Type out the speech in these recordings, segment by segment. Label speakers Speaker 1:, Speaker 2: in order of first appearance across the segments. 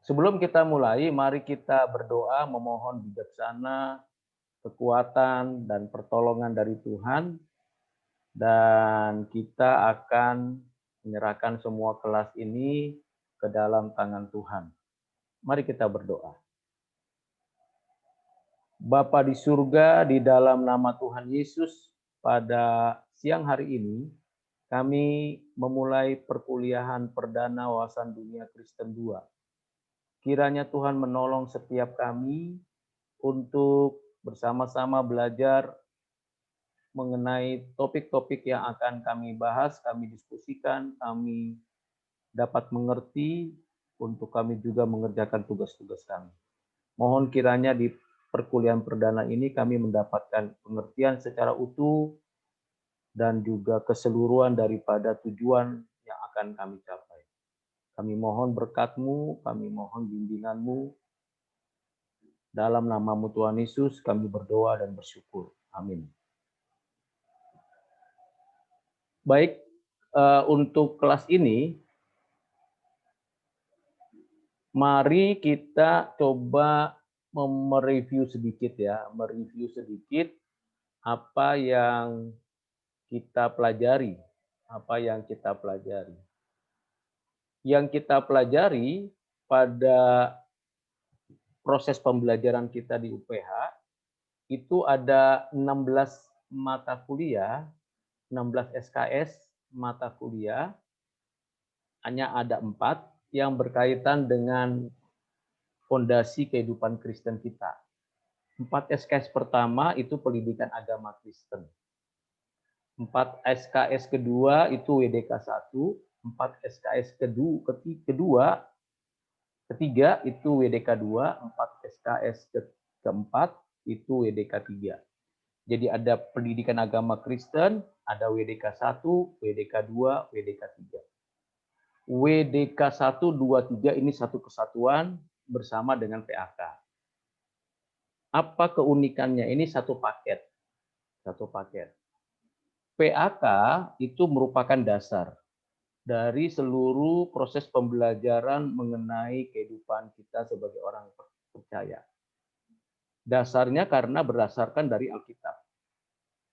Speaker 1: Sebelum kita mulai, mari kita berdoa memohon bijaksana, kekuatan, dan pertolongan dari Tuhan. Dan kita akan menyerahkan semua kelas ini ke dalam tangan Tuhan. Mari kita berdoa. Bapa di surga, di dalam nama Tuhan Yesus, pada siang hari ini, kami memulai perkuliahan perdana wawasan dunia Kristen 2. Kiranya Tuhan menolong setiap kami untuk bersama-sama belajar mengenai topik-topik yang akan kami bahas, kami diskusikan, kami dapat mengerti untuk kami juga mengerjakan tugas-tugas kami. Mohon kiranya di perkuliahan perdana ini kami mendapatkan pengertian secara utuh dan juga keseluruhan daripada tujuan yang akan kami capai. Kami mohon berkat-Mu, kami mohon bimbingan-Mu. Dalam nama-Mu Tuhan Yesus kami berdoa dan bersyukur. Amin. Baik, untuk kelas ini, mari kita coba mereview sedikit ya, mereview sedikit apa yang kita pelajari, apa yang kita pelajari. Yang kita pelajari pada proses pembelajaran kita di UPH, itu ada 16 mata kuliah, 16 SKS mata kuliah, hanya ada 4 yang berkaitan dengan fondasi kehidupan Kristen kita. 4 SKS pertama itu pendidikan agama Kristen. 4 SKS kedua itu WDK 1, 4 SKS ketiga itu WDK 2, 4 SKS keempat itu WDK 3. Jadi ada pendidikan agama Kristen, ada WDK 1, WDK 2, WDK 3. WDK 1, 2, 3 ini satu kesatuan bersama dengan PAK. Apa keunikannya? Ini satu paket. Satu paket. PAK itu merupakan dasar dari seluruh proses pembelajaran mengenai kehidupan kita sebagai orang percaya. Dasarnya karena berdasarkan dari Alkitab.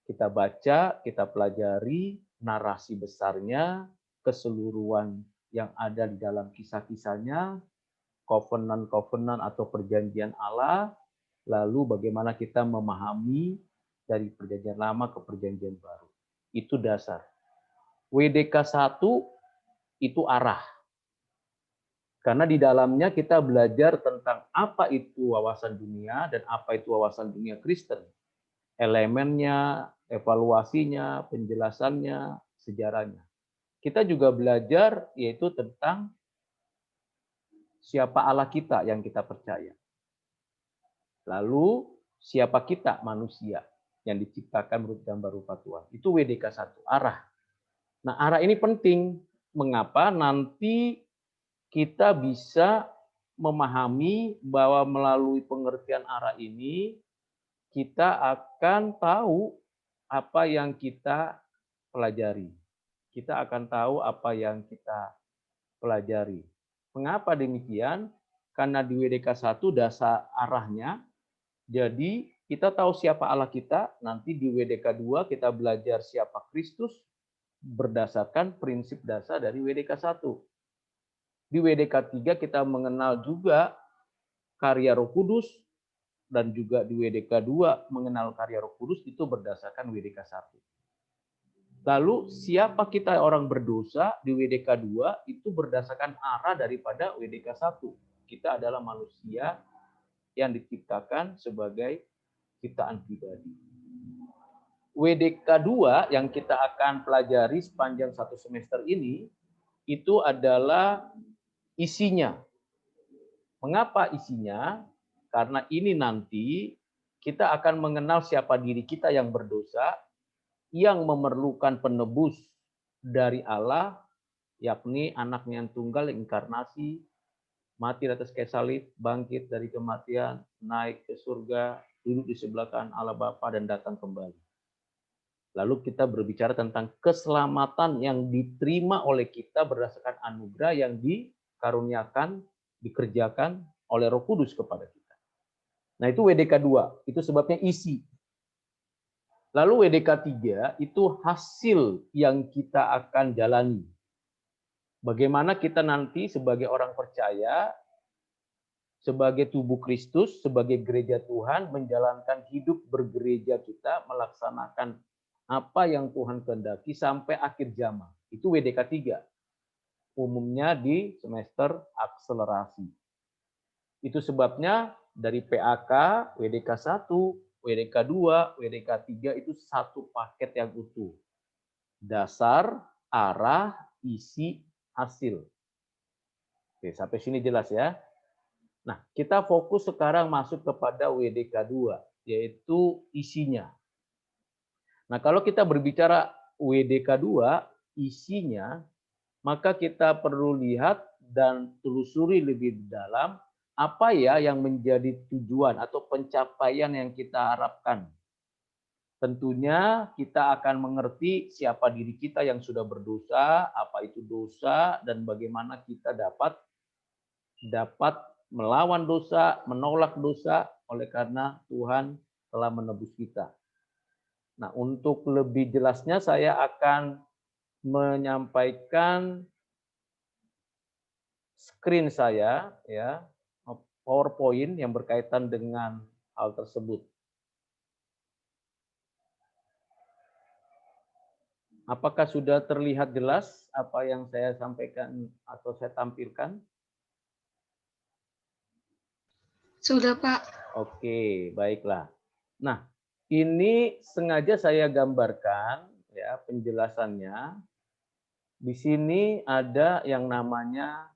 Speaker 1: Kita baca, kita pelajari narasi besarnya, keseluruhan yang ada di dalam kisah-kisahnya, covenant-covenant atau perjanjian Allah, lalu bagaimana kita memahami dari perjanjian lama ke perjanjian baru. Itu dasar. WDK 1 itu arah. Karena di dalamnya kita belajar tentang apa itu wawasan dunia dan apa itu wawasan dunia Kristen. Elemennya, evaluasinya, penjelasannya, sejarahnya. Kita juga belajar yaitu tentang siapa Allah kita yang kita percaya. Lalu siapa kita manusia yang diciptakan menurut gambar rupa Tuhan. Itu WDK 1, arah. Nah, arah ini penting. Mengapa? Nanti kita bisa memahami bahwa melalui pengertian arah ini, kita akan tahu apa yang kita pelajari. Kita akan tahu apa yang kita pelajari. Mengapa demikian? Karena di WDK 1 dasar arahnya, jadi kita tahu siapa Allah kita, nanti di WDK 2 kita belajar siapa Kristus berdasarkan prinsip dasar dari WDK 1. Di WDK 3 kita mengenal juga karya Roh Kudus, dan juga di WDK 2 mengenal karya Roh Kudus itu berdasarkan WDK 1. Lalu siapa kita orang berdosa di WDK 2 itu berdasarkan arah daripada WDK 1. Kita adalah manusia yang diciptakan sebagai ciptaan pribadi. WDK 2 yang kita akan pelajari sepanjang satu semester ini itu adalah isinya. Mengapa isinya? Karena ini nanti kita akan mengenal siapa diri kita yang berdosa, yang memerlukan penebus dari Allah, yakni anaknya yang tunggal, inkarnasi, mati di atas kayu salib, bangkit dari kematian, naik ke surga, duduk di sebelah kanan Allah Bapa dan datang kembali. Lalu kita berbicara tentang keselamatan yang diterima oleh kita berdasarkan anugerah yang dikaruniakan, dikerjakan oleh Roh Kudus kepada kita. Nah, itu WDK 2, itu sebabnya isi. Lalu WDK 3 itu hasil yang kita akan jalani. Bagaimana kita nanti sebagai orang percaya, sebagai tubuh Kristus, sebagai gereja Tuhan, menjalankan hidup bergereja kita, melaksanakan apa yang Tuhan kehendaki sampai akhir zaman. Itu WDK 3. Umumnya di semester akselerasi. Itu sebabnya dari PAK, WDK 1, WDK 2, WDK 3 itu satu paket yang utuh. Dasar, arah, isi, hasil. Oke, sampai sini jelas ya. Nah, kita fokus sekarang masuk kepada WDK 2, yaitu isinya. Nah, kalau kita berbicara WDK 2, isinya, maka kita perlu lihat dan telusuri lebih dalam apa ya yang menjadi tujuan atau pencapaian yang kita harapkan. Tentunya kita akan mengerti siapa diri kita yang sudah berdosa, apa itu dosa, dan bagaimana kita dapat melawan dosa, menolak dosa, oleh karena Tuhan telah menebus kita. Nah, untuk lebih jelasnya saya akan menyampaikan screen saya, ya, PowerPoint yang berkaitan dengan hal tersebut. Apakah sudah terlihat jelas apa yang saya sampaikan atau saya tampilkan?
Speaker 2: Sudah, Pak.
Speaker 1: Oke, baiklah. Nah, ini sengaja saya gambarkan ya penjelasannya. Di sini ada yang namanya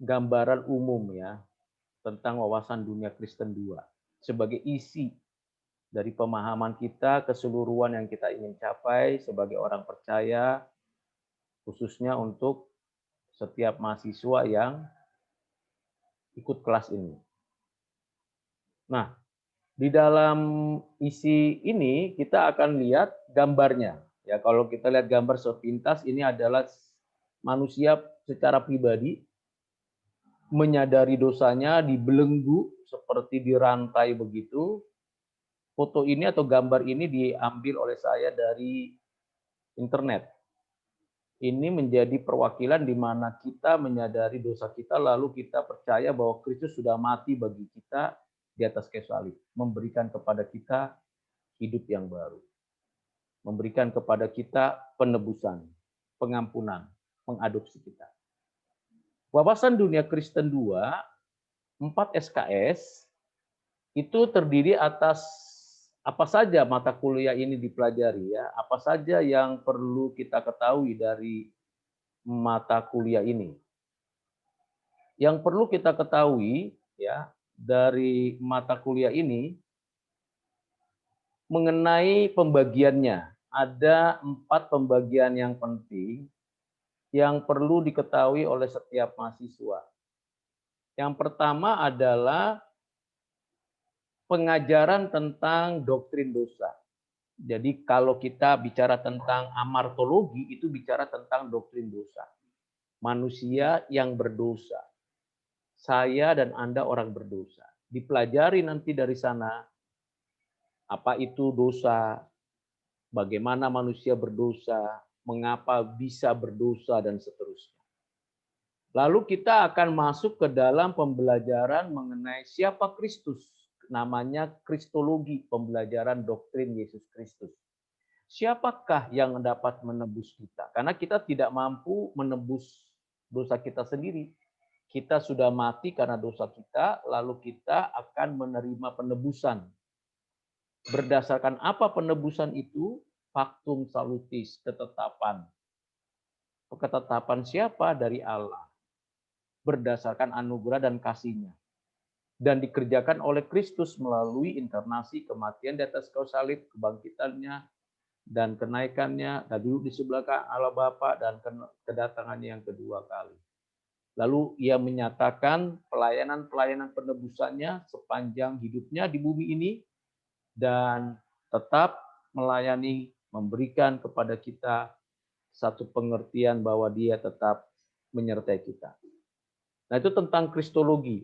Speaker 1: gambaran umum ya tentang wawasan dunia Kristen 2 sebagai isi dari pemahaman kita keseluruhan yang kita ingin capai sebagai orang percaya, khususnya untuk setiap mahasiswa yang ikut kelas ini. Nah, di dalam isi ini kita akan lihat gambarnya. Ya, kalau kita lihat gambar sepintas ini adalah manusia secara pribadi menyadari dosanya, dibelenggu seperti dirantai begitu. Foto ini atau gambar ini diambil oleh saya dari internet. Ini menjadi perwakilan di mana kita menyadari dosa kita, lalu kita percaya bahwa Kristus sudah mati bagi kita di atas kayu salib, memberikan kepada kita hidup yang baru, memberikan kepada kita penebusan, pengampunan, mengadopsi kita. Wawasan dunia Kristen 2, 4 SKS, itu terdiri atas apa saja mata kuliah ini dipelajari ya, apa saja yang perlu kita ketahui dari mata kuliah ini. Yang perlu kita ketahui ya dari mata kuliah ini mengenai pembagiannya. Ada 4 pembagian yang penting yang perlu diketahui oleh setiap mahasiswa. Yang pertama adalah pengajaran tentang doktrin dosa. Jadi kalau kita bicara tentang amartologi, itu bicara tentang doktrin dosa. Manusia yang berdosa. Saya dan Anda orang berdosa. Dipelajari nanti dari sana, apa itu dosa, bagaimana manusia berdosa, mengapa bisa berdosa, dan seterusnya. Lalu kita akan masuk ke dalam pembelajaran mengenai siapa Kristus. Namanya Kristologi, pembelajaran doktrin Yesus Kristus. Siapakah yang dapat menebus kita? Karena kita tidak mampu menebus dosa kita sendiri. Kita sudah mati karena dosa kita, lalu kita akan menerima penebusan. Berdasarkan apa penebusan itu? Factum salutis, ketetapan. Ketetapan siapa? Dari Allah. Berdasarkan anugerah dan kasih-Nya. Dan dikerjakan oleh Kristus melalui inkarnasi, kematian di atas kayu salib, kebangkitannya, dan kenaikannya, dan duduk di sebelah kanan Allah Bapa, dan kedatangannya yang kedua kali. Lalu ia menyatakan pelayanan-pelayanan penebusannya sepanjang hidupnya di bumi ini, dan tetap melayani, memberikan kepada kita satu pengertian bahwa dia tetap menyertai kita. Nah, itu tentang kristologi.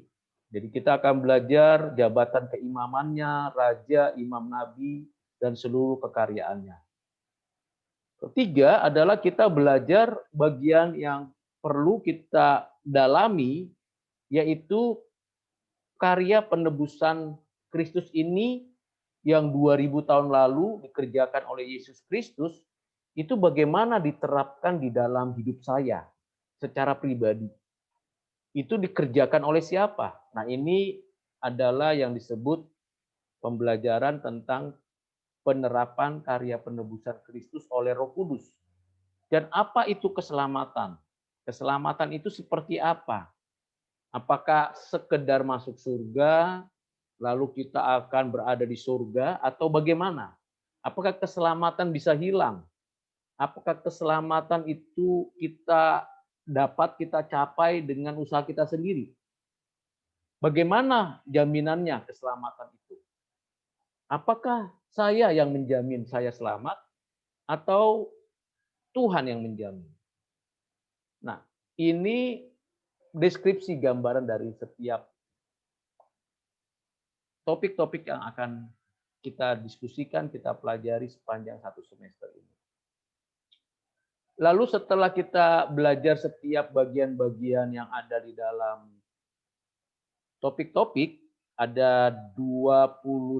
Speaker 1: Jadi kita akan belajar jabatan keimamannya, raja, imam nabi, dan seluruh kekaryaannya. Ketiga adalah kita belajar bagian yang perlu kita dalami, yaitu karya penebusan Kristus ini yang 2000 tahun lalu dikerjakan oleh Yesus Kristus, itu bagaimana diterapkan di dalam hidup saya secara pribadi. Itu dikerjakan oleh siapa? Nah, ini adalah yang disebut pembelajaran tentang penerapan karya penebusan Kristus oleh Roh Kudus. Dan apa itu keselamatan? Keselamatan itu seperti apa? Apakah sekedar masuk surga, lalu kita akan berada di surga, atau bagaimana? Apakah keselamatan bisa hilang? Apakah keselamatan itu dapat kita capai dengan usaha kita sendiri? Bagaimana jaminannya keselamatan itu? Apakah saya yang menjamin saya selamat atau Tuhan yang menjamin? Nah, ini deskripsi gambaran dari setiap topik-topik yang akan kita diskusikan, kita pelajari sepanjang satu semester ini. Lalu setelah kita belajar setiap bagian-bagian yang ada di dalam topik-topik, ada 28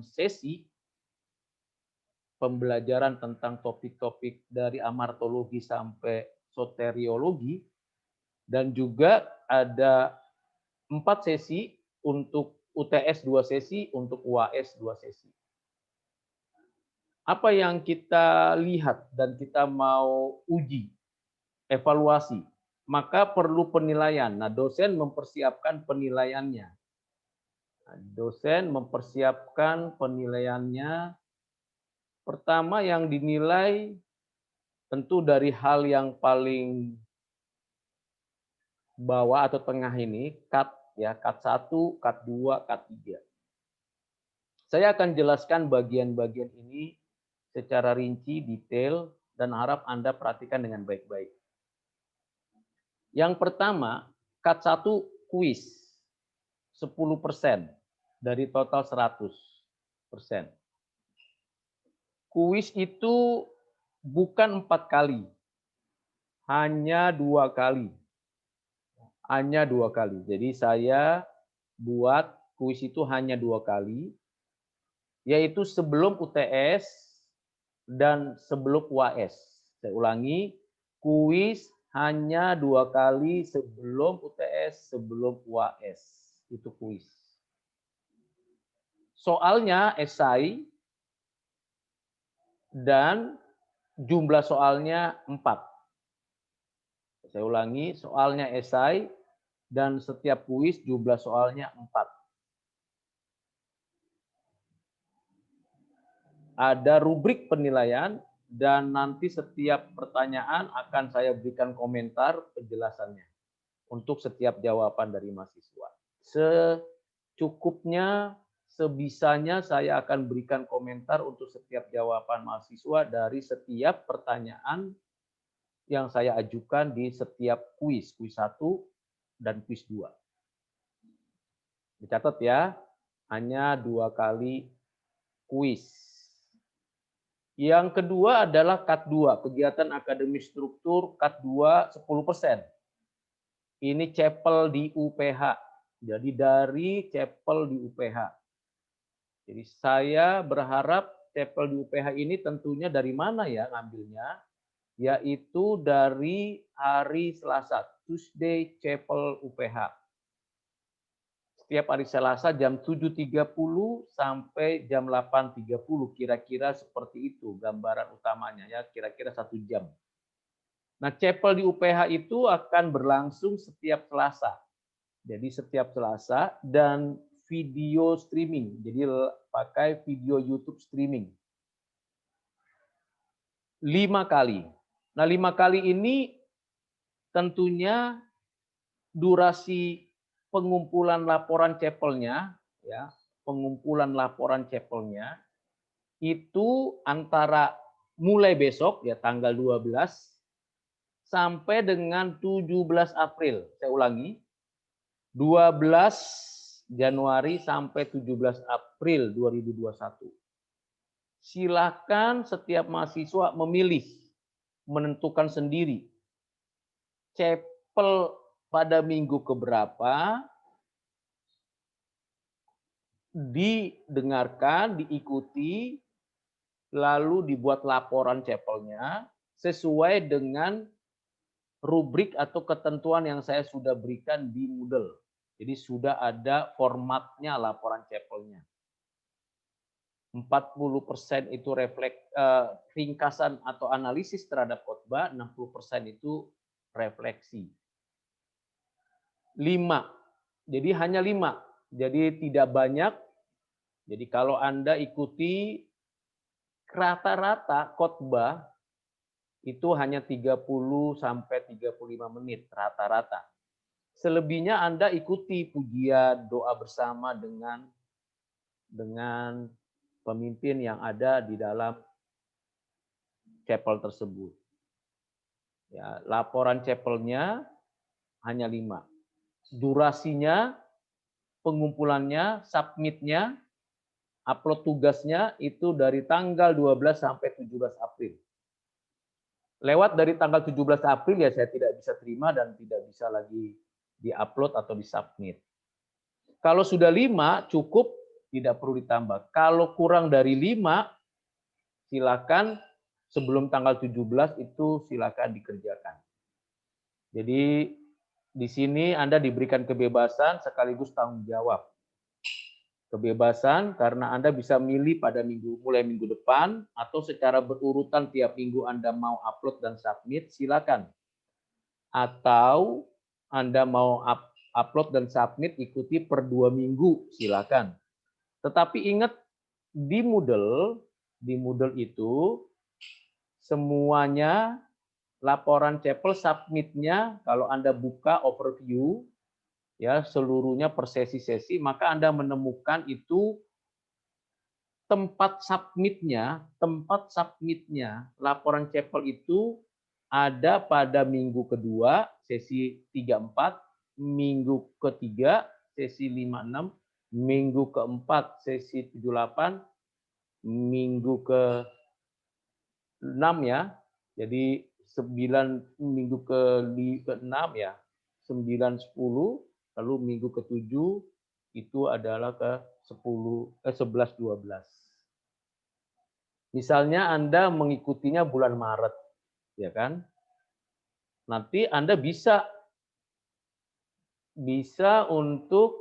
Speaker 1: sesi pembelajaran tentang topik-topik dari amartologi sampai soteriologi, dan juga ada 4 sesi untuk UTS 2 sesi, untuk UAS 2 sesi. Apa yang kita lihat dan kita mau uji, evaluasi, maka perlu penilaian. Nah, dosen mempersiapkan penilaiannya. Pertama yang dinilai tentu dari hal yang paling bawah atau tengah ini, cut ya, cut 1, cut 2, cut 3. Saya akan jelaskan bagian-bagian ini secara rinci, detail, dan harap Anda perhatikan dengan baik-baik. Yang pertama, cut 1 kuis. 10% dari total 100%. Kuis itu bukan 4 kali, hanya 2 kali. Hanya 2 kali. Jadi saya buat kuis itu hanya 2 kali, yaitu sebelum UTS dan sebelum UAS. Saya ulangi, kuis hanya 2 kali sebelum UTS, sebelum UAS. Itu kuis. Soalnya esai dan jumlah soalnya 4. Saya ulangi, soalnya esai dan setiap kuis jumlah soalnya 4. Ada rubrik penilaian dan nanti setiap pertanyaan akan saya berikan komentar penjelasannya untuk setiap jawaban dari mahasiswa. Secukupnya, sebisanya saya akan berikan komentar untuk setiap jawaban mahasiswa dari setiap pertanyaan yang saya ajukan di setiap kuis 1 dan kuis 2. Dicatat ya, hanya 2 kali kuis. Yang kedua adalah cut 2, kegiatan akademis struktur cut 2 10%. Ini chapel di UPH. Jadi dari chapel di UPH. Jadi saya berharap chapel di UPH ini tentunya dari mana ya ngambilnya? Yaitu dari hari Selasa, Tuesday Chapel UPH. Setiap hari Selasa jam 7.30 sampai jam 8.30, kira-kira seperti itu gambaran utamanya ya, kira-kira 1 jam. Nah, chapel di UPH itu akan berlangsung setiap Selasa. Jadi setiap Selasa dan video streaming. Jadi pakai video YouTube streaming. 5 kali. Nah, 5 kali ini tentunya durasi pengumpulan laporan chapelnya, ya, pengumpulan laporan chapelnya itu antara mulai besok ya tanggal 12 sampai dengan 17 April. Saya ulangi, 12 Januari sampai 17 April 2021. Silakan setiap mahasiswa memilih, menentukan sendiri CEPL pada minggu keberapa, didengarkan, diikuti, lalu dibuat laporan CEPL-nya sesuai dengan rubrik atau ketentuan yang saya sudah berikan di Moodle. Jadi sudah ada formatnya laporan CEPL-nya. 40% itu ringkasan atau analisis terhadap khotbah, 60% itu refleksi. 5. Jadi hanya 5. Jadi tidak banyak. Jadi kalau Anda ikuti rata-rata khotbah itu hanya 30 sampai 35 menit rata-rata. Selebihnya Anda ikuti pujian, doa bersama dengan pemimpin yang ada di dalam CEPL tersebut. Ya, laporan CEPL-nya hanya 5. Durasinya, pengumpulannya, submit-nya, upload tugasnya itu dari tanggal 12 sampai 17 April. Lewat dari tanggal 17 April ya saya tidak bisa terima dan tidak bisa lagi di-upload atau di-submit. Kalau sudah 5 cukup, tidak perlu ditambah. Kalau kurang dari 5, silakan sebelum tanggal 17 itu silakan dikerjakan. Jadi di sini Anda diberikan kebebasan sekaligus tanggung jawab. Kebebasan karena Anda bisa milih pada mulai minggu depan atau secara berurutan tiap minggu Anda mau upload dan submit, silakan. Atau Anda mau upload dan submit ikuti per 2 minggu, silakan. Tetapi ingat di Moodle itu semuanya laporan CEPL submit-nya kalau Anda buka overview ya seluruhnya per sesi-sesi, maka Anda menemukan itu tempat submit-nya laporan CEPL itu ada pada minggu kedua sesi 34, minggu ketiga sesi 56, minggu keempat sesi 78, minggu ke-6 ya. Jadi 9 minggu ke-6 ya. 9 10 lalu minggu ke-7 itu adalah ke-11 12. Misalnya Anda mengikutinya bulan Maret ya kan? Nanti Anda bisa untuk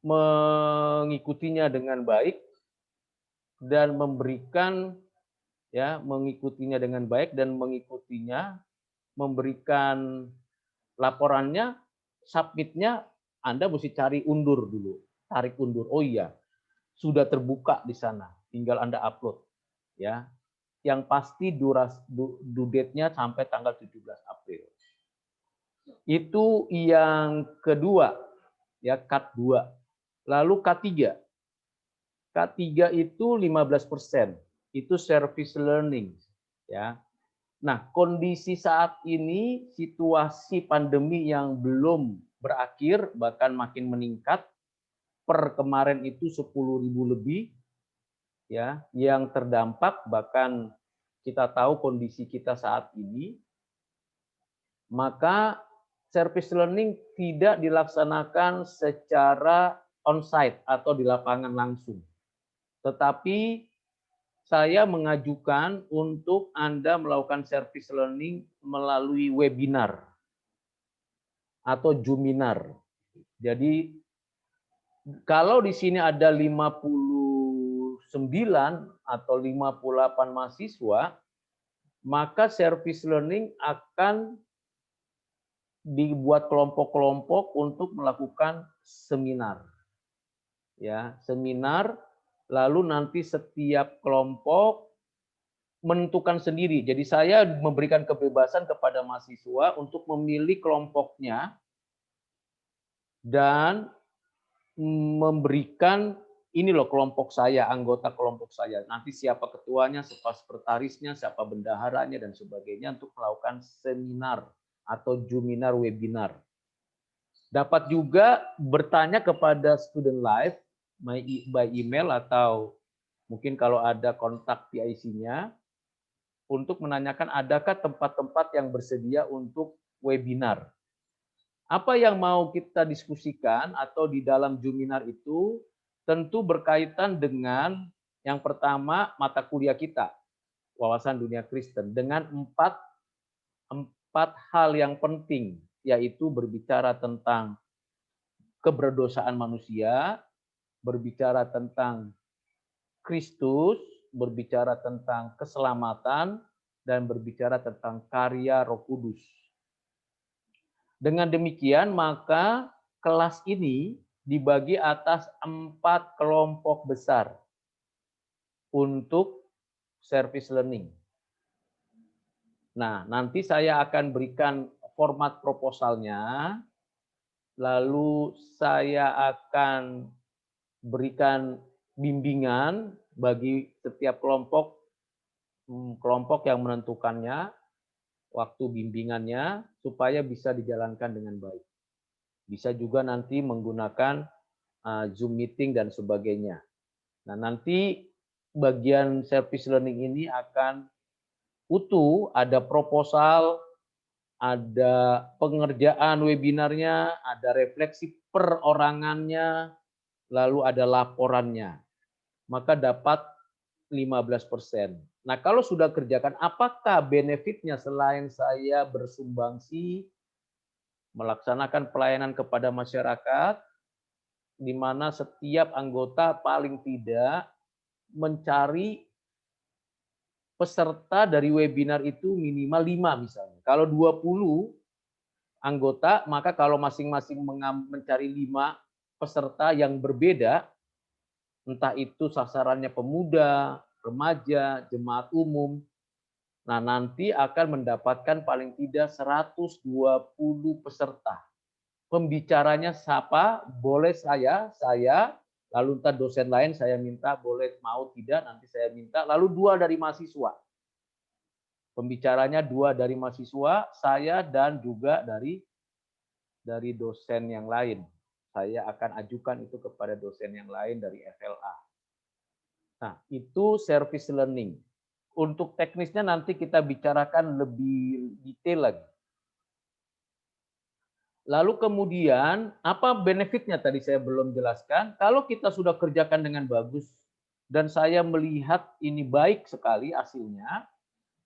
Speaker 1: mengikutinya dengan baik dan memberikan memberikan laporannya, submit-nya Anda mesti cari undur dulu, tarik undur. Oh iya, sudah terbuka di sana, tinggal Anda upload ya. Yang pasti due date-nya sampai tanggal 17 April. Itu yang kedua, ya cut 2. Lalu K3. K3 itu 15%. Itu service learning, ya. Nah, kondisi saat ini situasi pandemi yang belum berakhir bahkan makin meningkat. Per kemarin itu 10.000 lebih ya yang terdampak, bahkan kita tahu kondisi kita saat ini. Maka service learning tidak dilaksanakan secara on-site atau di lapangan langsung. Tetapi saya mengajukan untuk Anda melakukan service learning melalui webinar atau Zoominar. Jadi kalau di sini ada 59 atau 58 mahasiswa, maka service learning akan dibuat kelompok-kelompok untuk melakukan seminar. Ya, seminar, lalu nanti setiap kelompok menentukan sendiri. Jadi saya memberikan kebebasan kepada mahasiswa untuk memilih kelompoknya dan memberikan ini loh kelompok saya, anggota kelompok saya. Nanti siapa ketuanya, siapa sekretarisnya, siapa bendaharanya dan sebagainya untuk melakukan seminar atau Juminar webinar. Dapat juga bertanya kepada Student Life by email atau mungkin kalau ada kontak PIC-nya untuk menanyakan adakah tempat-tempat yang bersedia untuk webinar. Apa yang mau kita diskusikan atau di dalam Juminar itu tentu berkaitan dengan yang pertama mata kuliah kita, wawasan dunia Kristen, dengan empat hal yang penting, yaitu berbicara tentang keberdosaan manusia, berbicara tentang Kristus, berbicara tentang keselamatan, dan berbicara tentang karya Roh Kudus. Dengan demikian, maka kelas ini dibagi atas 4 kelompok besar untuk service learning. Nah, nanti saya akan berikan format proposalnya, lalu saya akan berikan bimbingan bagi setiap kelompok yang menentukannya, waktu bimbingannya, supaya bisa dijalankan dengan baik. Bisa juga nanti menggunakan Zoom meeting dan sebagainya. Nah, nanti bagian service learning ini akan utuh, ada proposal, ada pengerjaan webinarnya, ada refleksi perorangannya, lalu ada laporannya. Maka dapat 15%. Nah, kalau sudah kerjakan, apakah benefitnya selain saya bersumbangsi, melaksanakan pelayanan kepada masyarakat, di mana setiap anggota paling tidak mencari peserta dari webinar itu minimal 5 misalnya. Kalau 20 anggota, maka kalau masing-masing mencari 5 peserta yang berbeda, entah itu sasarannya pemuda, remaja, jemaat umum, nah nanti akan mendapatkan paling tidak 120 peserta. Pembicaranya siapa? Boleh saya, lalu entah dosen lain saya minta, boleh mau tidak, nanti saya minta, lalu 2 dari mahasiswa. Pembicaranya 2 dari mahasiswa, saya dan juga dari dosen yang lain. Saya akan ajukan itu kepada dosen yang lain dari FLA. Nah, itu service learning. Untuk teknisnya nanti kita bicarakan lebih detail lagi. Lalu kemudian, apa benefitnya tadi saya belum jelaskan. Kalau kita sudah kerjakan dengan bagus, dan saya melihat ini baik sekali hasilnya,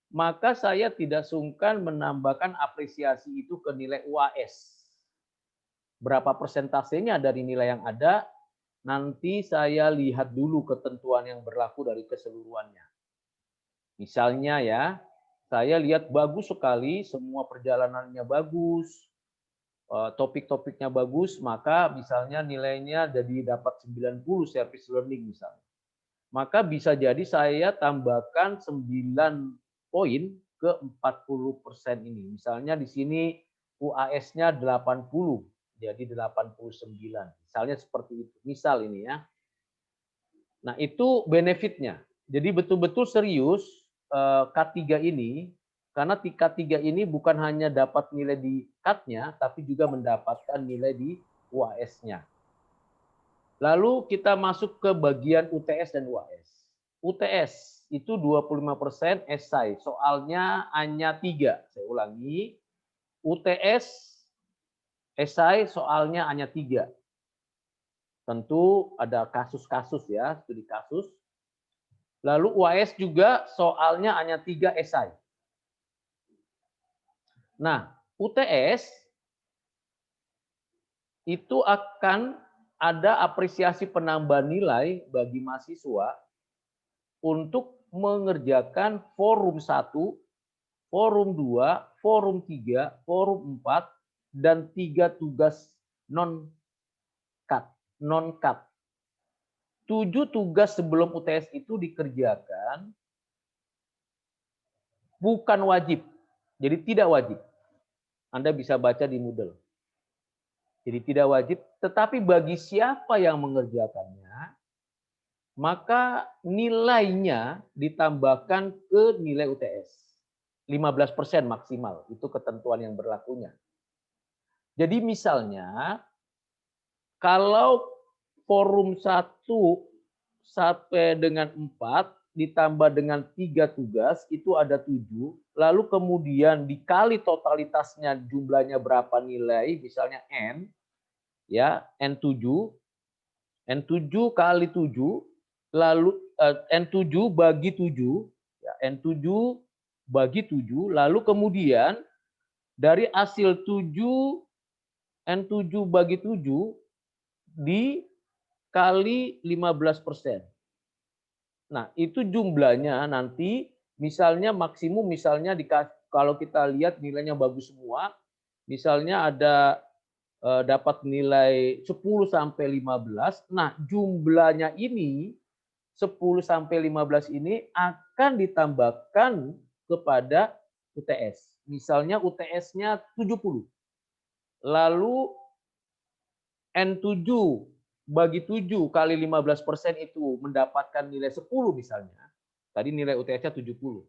Speaker 1: maka saya tidak sungkan menambahkan apresiasi itu ke nilai UAS. Berapa persentasenya dari nilai yang ada, nanti saya lihat dulu ketentuan yang berlaku dari keseluruhannya. Misalnya ya, saya lihat bagus sekali, semua perjalanannya bagus, topik-topiknya bagus, maka misalnya nilainya jadi dapat 90 service learning misalnya. Maka bisa jadi saya tambahkan 9 poin ke 40% ini. Misalnya di sini UAS-nya 80, jadi 89. Misalnya seperti itu. Misal ini ya. Nah, itu benefitnya. Jadi betul-betul serius K3 ini, karena K3 ini bukan hanya dapat nilai di CAT-nya, tapi juga mendapatkan nilai di UAS-nya. Lalu kita masuk ke bagian UTS dan UAS. UTS itu 25% esai, soalnya hanya 3. Saya ulangi, UTS esai soalnya hanya 3. Tentu ada kasus-kasus ya, studi kasus. Lalu UAS juga soalnya hanya 3 esai. Nah, UTS itu akan ada apresiasi penambahan nilai bagi mahasiswa untuk mengerjakan forum 1, forum 2, forum 3, forum 4, dan 3 tugas non-CAT. 7 tugas sebelum UTS itu dikerjakan bukan wajib. Jadi tidak wajib. Anda bisa baca di Moodle. Jadi tidak wajib, tetapi bagi siapa yang mengerjakannya, maka nilainya ditambahkan ke nilai UTS. 15% maksimal, itu ketentuan yang berlakunya. Jadi misalnya, kalau forum 1 sampai dengan 4 ditambah dengan 3 tugas, itu ada 7, lalu kemudian dikali totalitasnya jumlahnya berapa nilai, misalnya N, ya, N7 kali 7, lalu N7 bagi 7, ya, N7 bagi 7, lalu kemudian dari hasil 7, N7 bagi 7 dikali 15%. Nah, itu jumlahnya nanti misalnya maksimum misalnya kalau kita lihat nilainya bagus semua, misalnya ada dapat nilai 10 sampai 15. Nah, jumlahnya ini 10 sampai 15 ini akan ditambahkan kepada UTS. Misalnya UTS-nya 70. Lalu N7 bagi 7 kali 15% itu mendapatkan nilai 10 misalnya. Tadi nilai UTS-nya 70.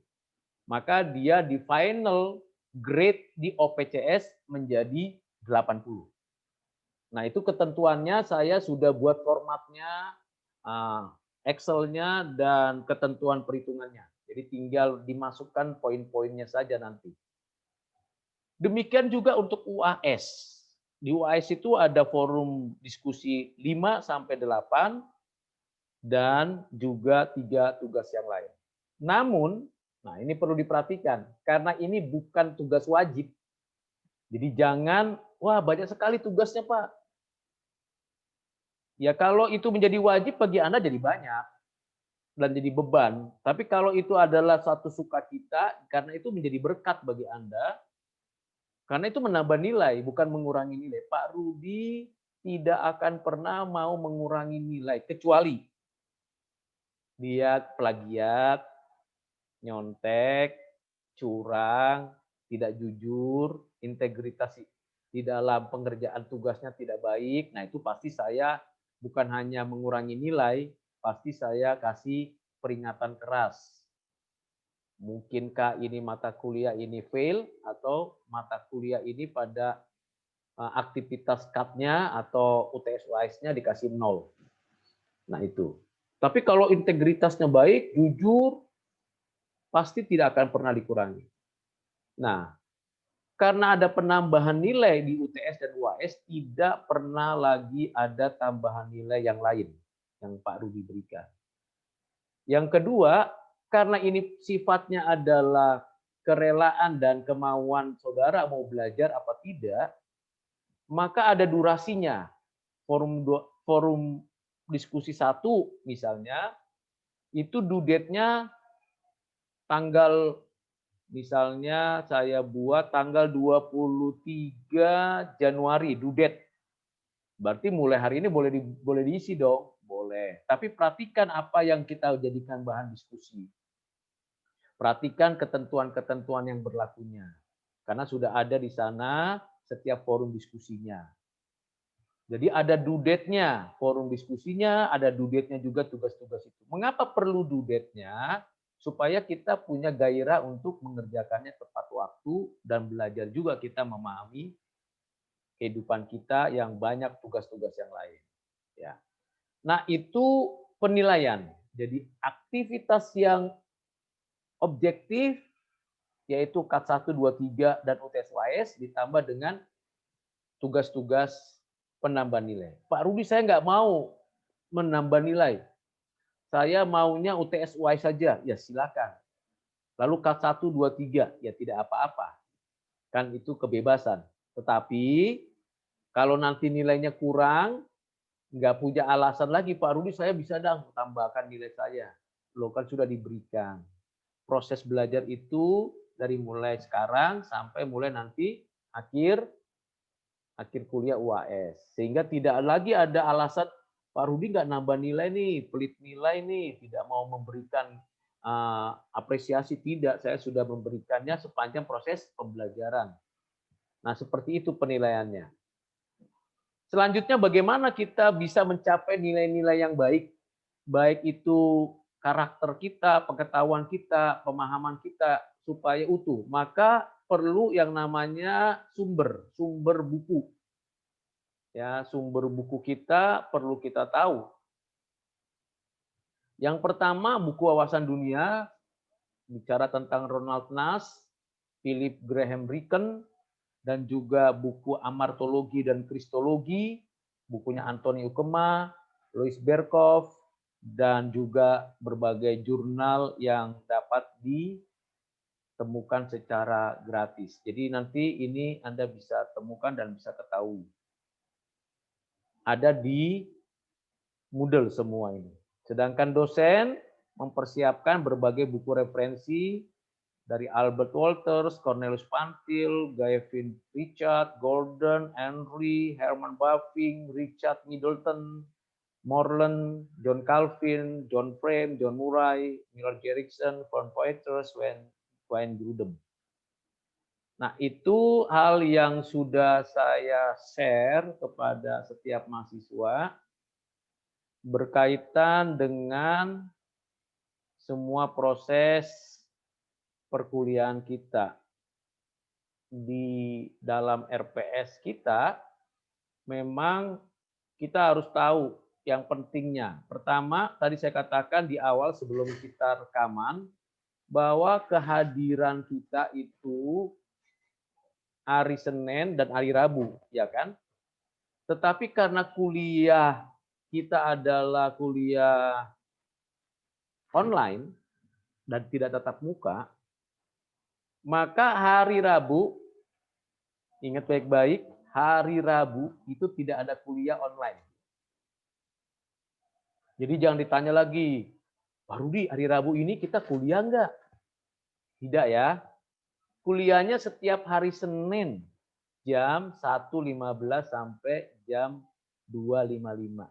Speaker 1: Maka dia di final grade di OPCS menjadi 80. Nah, itu ketentuannya saya sudah buat formatnya, Excel-nya dan ketentuan perhitungannya. Jadi tinggal dimasukkan poin-poinnya saja nanti. Demikian juga untuk UAS. Di UAS itu ada forum diskusi 5 sampai 8 dan juga 3 tugas yang lain. Namun, nah ini perlu diperhatikan karena ini bukan tugas wajib. Jadi jangan, wah banyak sekali tugasnya Pak. Ya kalau itu menjadi wajib bagi Anda jadi banyak dan jadi beban. Tapi kalau itu adalah satu sukacita, karena itu menjadi berkat bagi Anda, karena itu menambah nilai, bukan mengurangi nilai. Pak Rudi tidak akan pernah mau mengurangi nilai, kecuali dia plagiat, nyontek, curang, tidak jujur, integritas di dalam pengerjaan tugasnya tidak baik. Nah itu pasti saya bukan hanya mengurangi nilai, pasti saya kasih peringatan keras. Mungkinkah ini mata kuliah ini fail atau mata kuliah ini pada aktivitas CAT-nya atau UTS UAS-nya dikasih 0. Nah itu. Tapi kalau integritasnya baik, jujur, pasti tidak akan pernah dikurangi. Nah, karena ada penambahan nilai di UTS dan UAS, tidak pernah lagi ada tambahan nilai yang lain yang Pak Rudi berikan. Yang kedua, karena ini sifatnya adalah kerelaan dan kemauan saudara mau belajar apa tidak, maka ada durasinya. Forum diskusi 1 misalnya, itu due date-nya tanggal, misalnya saya buat tanggal 23 Januari due date. Berarti mulai hari ini boleh diisi dong, boleh. Tapi perhatikan apa yang kita jadikan bahan diskusi. Perhatikan ketentuan-ketentuan yang berlakunya. Karena sudah ada di sana setiap forum diskusinya. Jadi ada due date-nya, forum diskusinya, ada due date-nya juga tugas-tugas itu. Mengapa perlu due date-nya? Supaya kita punya gairah untuk mengerjakannya tepat waktu dan belajar juga kita memahami kehidupan kita yang banyak tugas-tugas yang lain. Ya. Nah itu penilaian. Jadi aktivitas yang objektif yaitu CAT 1, 2, 3 dan UTS UAS ditambah dengan tugas-tugas penambah nilai. Pak Rudi saya nggak mau menambah nilai. Saya maunya UTS UAS saja. Ya silakan. Lalu CAT 1, 2, 3 ya tidak apa-apa. Kan itu kebebasan. Tetapi kalau nanti nilainya kurang, nggak punya alasan lagi, Pak Rudi saya bisa dong tambahkan nilai saya. Loh kan sudah diberikan. Proses belajar itu dari mulai sekarang sampai mulai nanti akhir kuliah UAS. Sehingga tidak lagi ada alasan Pak Rudi nggak nambah nilai nih, pelit nilai nih, tidak mau memberikan apresiasi. Tidak, saya sudah memberikannya sepanjang proses pembelajaran. Nah seperti itu penilaiannya. Selanjutnya bagaimana kita bisa mencapai nilai-nilai yang baik. Baik itu karakter kita, pengetahuan kita, pemahaman kita, supaya utuh, maka perlu yang namanya sumber buku. Ya, sumber buku kita perlu kita tahu. Yang pertama, buku wawasan dunia, bicara tentang Ronald Nash, Philip Graham Ricken, dan juga buku Amartologi dan Kristologi, bukunya Anthony Ukema, Louis Berkhof, dan juga berbagai jurnal yang dapat ditemukan secara gratis. Jadi nanti ini Anda bisa temukan dan bisa ketahui. Ada di Moodle semua ini. Sedangkan dosen mempersiapkan berbagai buku referensi dari Albert Wolters, Cornelius Pantil, Gavin Richard, Gordon, Henry, Herman Bavinck, Richard Middleton, Moreland, John Calvin, John Frame, John Murray, Miller Jerikson, Von Poitras, Wayne Grudem. Nah, itu hal yang sudah saya share kepada setiap mahasiswa berkaitan dengan semua proses perkuliahan kita. Di dalam RPS kita, memang kita harus tahu yang pentingnya. Pertama, tadi saya katakan di awal sebelum kita rekaman, bahwa kehadiran kita itu hari Senin dan hari Rabu, ya kan? Tetapi karena kuliah kita adalah kuliah online dan tidak tatap muka, maka hari Rabu, ingat baik-baik, hari Rabu itu tidak ada kuliah online. Jadi jangan ditanya lagi, Pak Rudi, hari Rabu ini kita kuliah enggak? Tidak ya. Kuliahnya setiap hari Senin jam 1.15 sampai jam 2.55.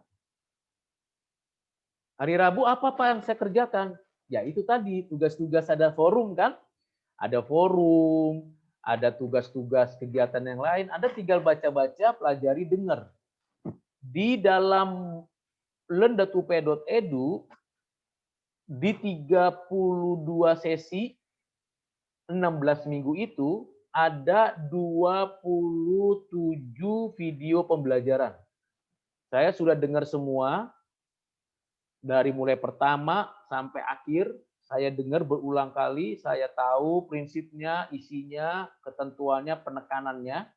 Speaker 1: Hari Rabu apa yang saya kerjakan? Ya itu tadi, tugas-tugas ada forum kan? Ada forum, ada tugas-tugas kegiatan yang lain. Anda tinggal baca-baca, pelajari, dengar. Di dalam learn.up.edu, di 32 sesi, 16 minggu itu, ada 27 video pembelajaran. Saya sudah dengar semua, dari mulai pertama sampai akhir, saya dengar berulang kali, saya tahu prinsipnya, isinya, ketentuannya, penekanannya.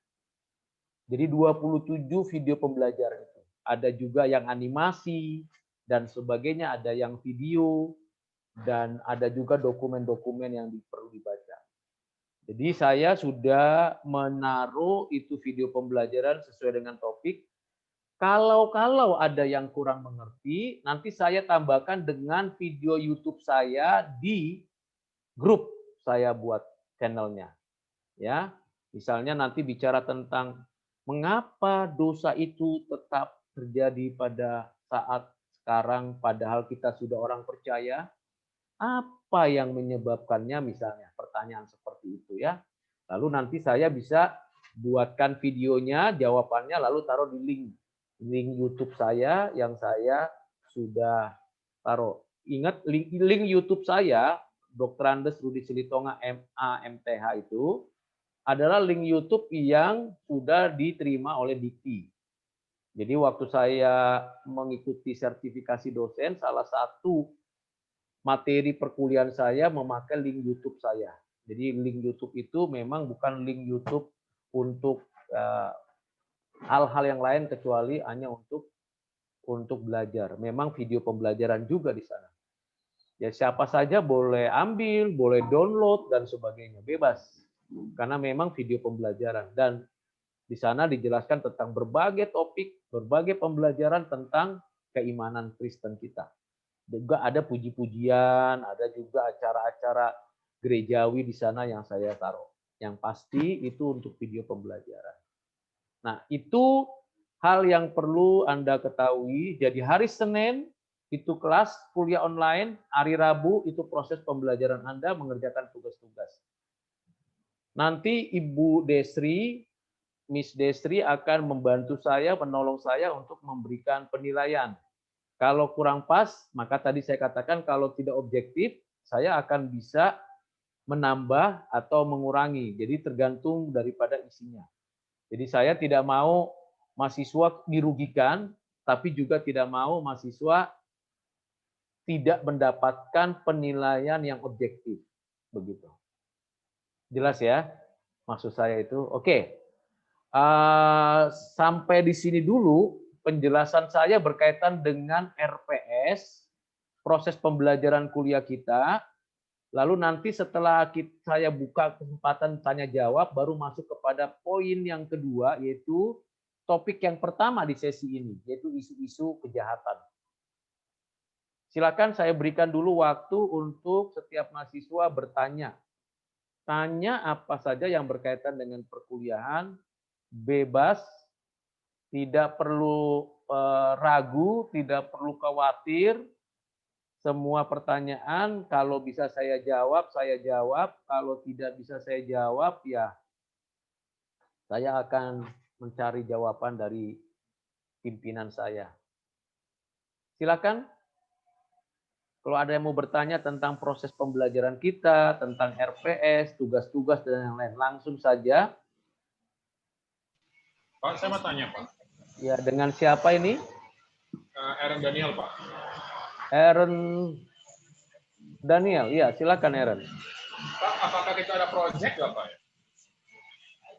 Speaker 1: Jadi 27 video pembelajaran itu. Ada juga yang animasi dan sebagainya, ada yang video, dan ada juga dokumen-dokumen yang perlu dibaca. Jadi saya sudah menaruh itu video pembelajaran sesuai dengan topik. Kalau ada yang kurang mengerti, nanti saya tambahkan dengan video YouTube saya di grup saya buat channelnya. Ya, misalnya nanti bicara tentang mengapa dosa itu tetap terjadi pada saat sekarang, padahal kita sudah orang percaya. Apa yang menyebabkannya, misalnya pertanyaan seperti itu ya. Lalu nanti saya bisa buatkan videonya, jawabannya, lalu taruh di link YouTube saya yang saya sudah taruh. Ingat link YouTube saya, Dr. Andes Rudi Silitonga MA MTH itu adalah link YouTube yang sudah diterima oleh Dikti. Jadi waktu saya mengikuti sertifikasi dosen, salah satu materi perkuliahan saya memakai link YouTube saya. Jadi link YouTube itu memang bukan link YouTube untuk hal-hal yang lain kecuali hanya untuk belajar. Memang video pembelajaran juga di sana. Ya siapa saja boleh ambil, boleh download dan sebagainya, bebas. Karena memang video pembelajaran dan di sana dijelaskan tentang berbagai topik, berbagai pembelajaran tentang keimanan Kristen kita. Juga ada puji-pujian, ada juga acara-acara gerejawi di sana yang saya taruh. Yang pasti itu untuk video pembelajaran. Nah, itu hal yang perlu Anda ketahui. Jadi hari Senin itu kelas kuliah online, hari Rabu itu proses pembelajaran Anda mengerjakan tugas-tugas. Nanti Ibu Desri, Miss Desri akan membantu saya, menolong saya untuk memberikan penilaian. Kalau kurang pas, maka tadi saya katakan kalau tidak objektif, saya akan bisa menambah atau mengurangi. Jadi tergantung daripada isinya. Jadi saya tidak mau mahasiswa dirugikan, tapi juga tidak mau mahasiswa tidak mendapatkan penilaian yang objektif. Begitu. Jelas ya? Maksud saya itu. Oke. Sampai di sini dulu penjelasan saya berkaitan dengan RPS, proses pembelajaran kuliah kita. Lalu nanti setelah saya buka kesempatan tanya jawab, baru masuk kepada poin yang kedua, yaitu topik yang pertama di sesi ini, yaitu isu-isu kejahatan. Silakan saya berikan dulu waktu untuk setiap mahasiswa bertanya. Tanya apa saja yang berkaitan dengan perkuliahan, bebas, tidak perlu ragu, tidak perlu khawatir. Semua pertanyaan, kalau bisa saya jawab, saya jawab. Kalau tidak bisa saya jawab, ya saya akan mencari jawaban dari pimpinan saya. Silakan. Kalau ada yang mau bertanya tentang proses pembelajaran kita, tentang RPS, tugas-tugas, dan yang lain, langsung saja.
Speaker 3: Pak, saya mau tanya, Pak.
Speaker 1: Ya, dengan siapa ini?
Speaker 3: Aaron Daniel, Pak.
Speaker 1: Aaron Daniel, ya silakan Aaron.
Speaker 3: Pak, apakah kita ada project nggak, Pak?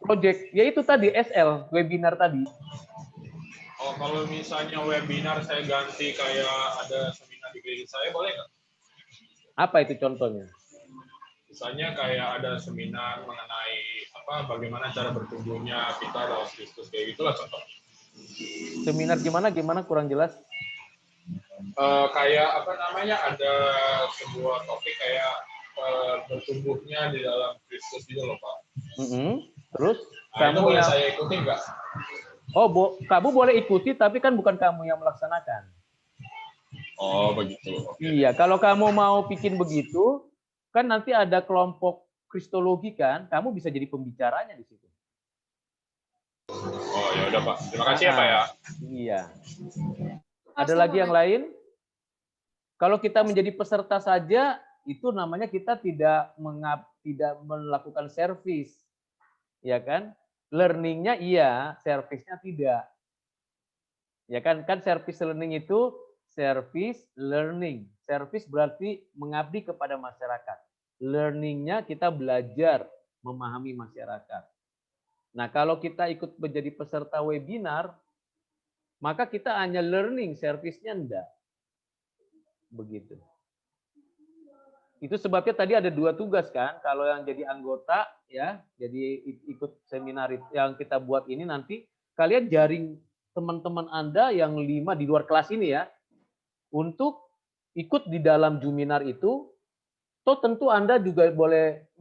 Speaker 1: Project, yaitu tadi SL, webinar tadi.
Speaker 3: Oh, kalau misalnya webinar saya ganti kayak ada seminar di gereja saya, boleh nggak?
Speaker 1: Apa itu contohnya?
Speaker 3: Misalnya kayak ada seminar mengenai bagaimana cara bertumbuhnya kita dalam Kristus, kayak gitulah contoh.
Speaker 1: Seminar gimana kurang jelas?
Speaker 3: Kayak ada sebuah topik kayak bertumbuhnya di dalam Kristus gitu loh, Pak.
Speaker 1: Terus
Speaker 3: kamu boleh saya ikuti nggak?
Speaker 1: Oh, kamu boleh ikuti, tapi kan bukan kamu yang melaksanakan.
Speaker 3: Oh, begitu. Okay.
Speaker 1: Iya, kalau kamu mau bikin begitu, kan nanti ada kelompok kristologi kan, kamu bisa jadi pembicaranya di situ.
Speaker 3: Oh, ya udah, Pak. Terima kasih ya, Pak ya.
Speaker 1: Iya. Ada lagi yang lain? Kalau kita menjadi peserta saja, itu namanya kita tidak melakukan servis. Ya kan? Learning-nya iya, service-nya tidak. Ya kan service learning itu service learning. Service berarti mengabdi kepada masyarakat. Learning-nya kita belajar memahami masyarakat. Nah, kalau kita ikut menjadi peserta webinar, maka kita hanya learning, service-nya enggak. Begitu. Itu sebabnya tadi ada 2 tugas kan. Kalau yang jadi anggota ya, jadi ikut seminar yang kita buat ini, nanti kalian jaring teman-teman Anda yang 5 di luar kelas ini ya, untuk ikut di dalam Juminar itu. Toh tentu Anda juga boleh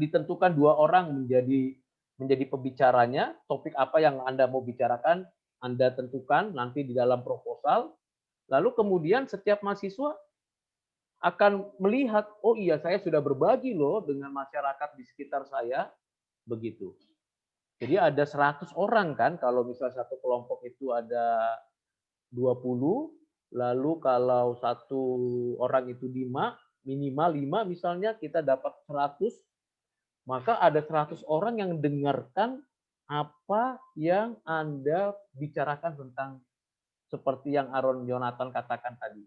Speaker 1: ditentukan 2 orang menjadi pembicaranya. Topik apa yang Anda mau bicarakan, Anda tentukan nanti di dalam proposal. Lalu kemudian setiap mahasiswa akan melihat, oh iya saya sudah berbagi loh dengan masyarakat di sekitar saya, begitu. Jadi ada 100 orang kan, kalau misalnya satu kelompok itu ada 20, lalu kalau satu orang itu 5, minimal 5 misalnya, kita dapat 100, maka ada 100 orang yang dengarkan apa yang Anda bicarakan tentang seperti yang Aaron Jonathan katakan tadi.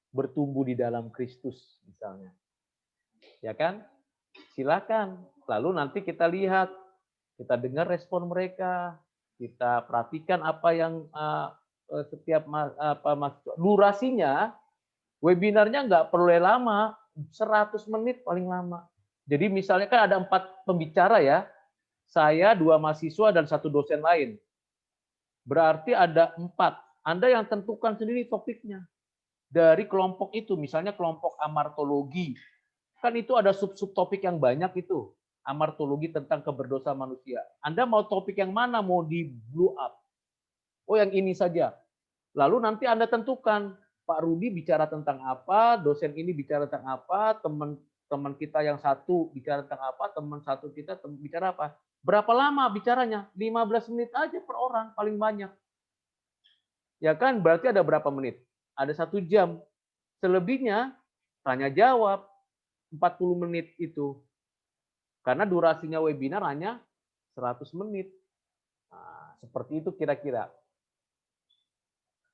Speaker 1: Bertumbuh di dalam Kristus misalnya. Ya kan? Silakan. Lalu nanti kita lihat, kita dengar respon mereka, kita perhatikan apa yang setiap durasinya. Webinarnya nggak perlu lama, 100 menit paling lama. Jadi misalnya kan ada 4 pembicara ya, saya, 2 mahasiswa dan 1 dosen lain. Berarti ada 4. Anda yang tentukan sendiri topiknya. Dari kelompok itu, misalnya kelompok amartologi, kan itu ada sub-sub topik yang banyak itu, amartologi tentang keberdosa manusia. Anda mau topik yang mana, mau di blow up? Oh yang ini saja. Lalu nanti Anda tentukan, Pak Rudi bicara tentang apa, dosen ini bicara tentang apa, teman kita yang satu bicara tentang apa, teman satu kita bicara apa. Berapa lama bicaranya? 15 menit aja per orang, paling banyak. Ya kan, berarti ada berapa menit? Ada 1 jam. Selebihnya tanya jawab 40 menit itu. Karena durasinya webinar hanya 100 menit. Nah, seperti itu kira-kira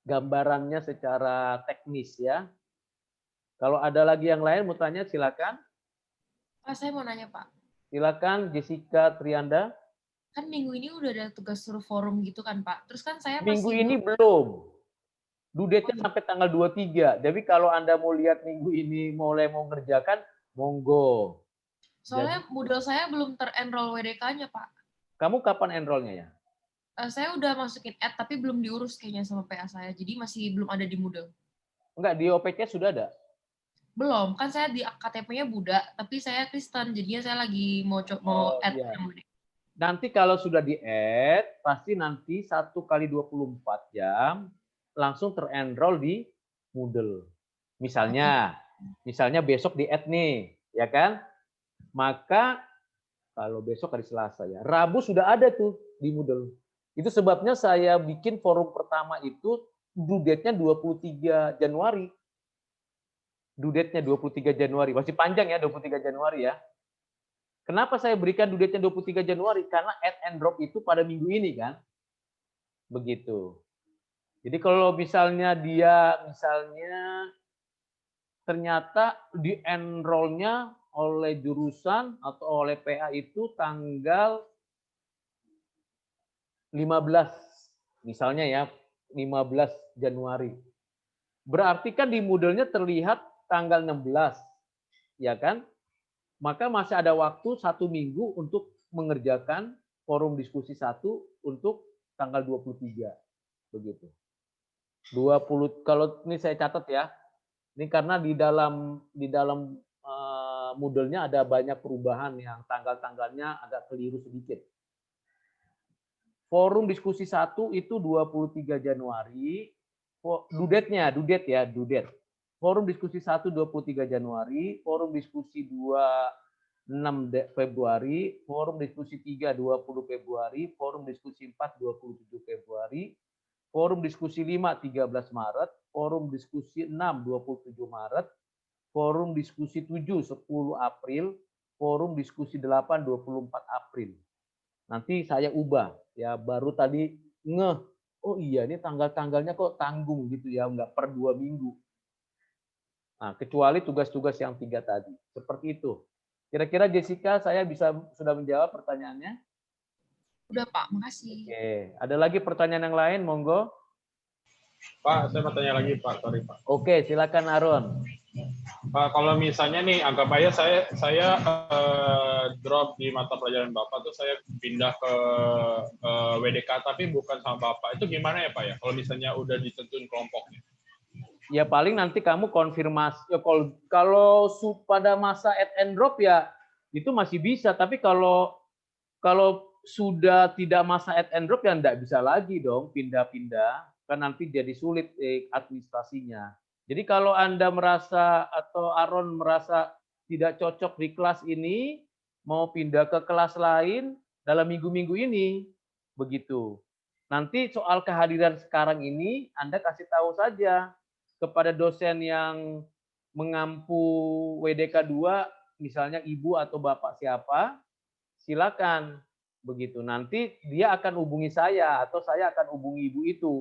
Speaker 1: gambarannya secara teknis ya. Kalau ada lagi yang lain mau tanya silakan.
Speaker 4: Pak, saya mau nanya Pak.
Speaker 1: Silakan Jessica Trianda.
Speaker 4: Kan minggu ini udah ada tugas suruh forum gitu kan Pak. Terus kan saya
Speaker 1: Minggu
Speaker 4: masih
Speaker 1: ini belum. Due date-nya sampai tanggal 23. Jadi kalau Anda mau lihat minggu ini mulai mau ngerjakan, monggo.
Speaker 4: Soalnya modal saya belum ter-enroll WDK-nya Pak.
Speaker 1: Kamu kapan enrollnya ya?
Speaker 4: Saya udah masukin ad tapi belum diurus kayaknya sama PA saya. Jadi masih belum ada di Moodle.
Speaker 1: Enggak, di OPC sudah ada.
Speaker 4: Belum, kan saya di KTP-nya Buddha, tapi saya Kristen. Jadinya saya lagi mau add
Speaker 1: Iya.
Speaker 4: yang WDK.
Speaker 1: Nanti kalau sudah di-add, pasti nanti 1 kali 24 jam langsung ter-enroll di Moodle. Misalnya besok di-add nih, ya kan? Maka kalau besok hari Selasa ya, Rabu sudah ada tuh di Moodle. Itu sebabnya saya bikin forum pertama itu due date-nya 23 Januari. Due date-nya 23 Januari. Masih panjang ya 23 Januari ya. Kenapa saya berikan due date-nya 23 Januari? Karena add and drop itu pada minggu ini kan. Begitu. Jadi kalau misalnya ternyata di enroll-nya oleh jurusan atau oleh PA itu tanggal 15. Misalnya ya, 15 Januari. Berarti kan di Moodle-nya terlihat tanggal 16. Ya kan? Maka masih ada waktu 1 minggu untuk mengerjakan forum diskusi 1 untuk tanggal 23. Begitu. 20 kalau ini saya catat ya. Ini karena di dalam Moodle-nya ada banyak perubahan yang tanggal-tanggalnya agak keliru sedikit. Forum diskusi 1 itu 23 Januari. Due date. Forum diskusi 1 23 Januari, forum diskusi 2 6 Februari, forum diskusi 3 20 Februari, forum diskusi 4 27 Februari, forum diskusi 5 13 Maret, forum diskusi 6 27 Maret, forum diskusi 7 10 April, forum diskusi 8 24 April. Nanti saya ubah ya, baru tadi oh iya ini tanggal-tanggalnya kok tanggung gitu ya, enggak per 2 minggu. Nah, kecuali tugas-tugas yang 3 tadi. Seperti itu. Kira-kira Jessica saya sudah menjawab pertanyaannya?
Speaker 4: Udah Pak, makasih.
Speaker 1: Oke, ada lagi pertanyaan yang lain, monggo.
Speaker 3: Pak, saya mau tanya lagi Pak, sorry Pak.
Speaker 1: Oke, silakan Aron.
Speaker 3: Pak, kalau misalnya nih anggap aja saya drop di mata pelajaran Bapak tuh saya pindah ke WDK tapi bukan sama Bapak. Itu gimana ya Pak ya? Kalau misalnya udah ditentuin kelompoknya.
Speaker 1: Ya paling nanti kamu konfirmasi. Ya, kalau pada masa add and drop ya itu masih bisa. Tapi kalau sudah tidak masa add and drop ya enggak bisa lagi dong pindah-pindah. Kan nanti jadi sulit administrasinya. Jadi kalau Anda merasa atau Aron merasa tidak cocok di kelas ini, mau pindah ke kelas lain dalam minggu-minggu ini, begitu. Nanti soal kehadiran sekarang ini Anda kasih tahu saja kepada dosen yang mengampu WDK 2, misalnya ibu atau bapak siapa, silakan begitu. Nanti dia akan hubungi saya atau saya akan hubungi ibu itu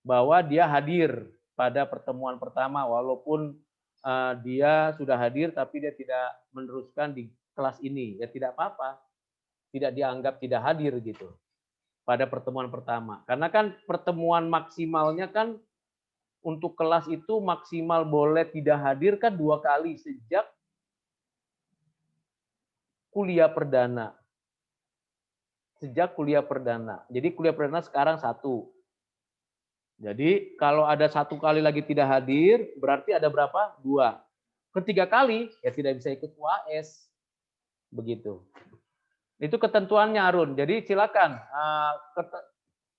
Speaker 1: bahwa dia hadir pada pertemuan pertama walaupun dia sudah hadir tapi dia tidak meneruskan di kelas ini. Ya tidak apa-apa. Tidak dianggap tidak hadir gitu pada pertemuan pertama. Karena kan pertemuan maksimalnya kan untuk kelas itu maksimal boleh tidak hadir kan 2 kali sejak kuliah perdana. Sejak kuliah perdana. Jadi kuliah perdana sekarang 1. Jadi kalau ada 1 kali lagi tidak hadir, berarti ada berapa? 2. Ketiga kali ya tidak bisa ikut UAS. Begitu. Itu ketentuannya Arun. Jadi silakan.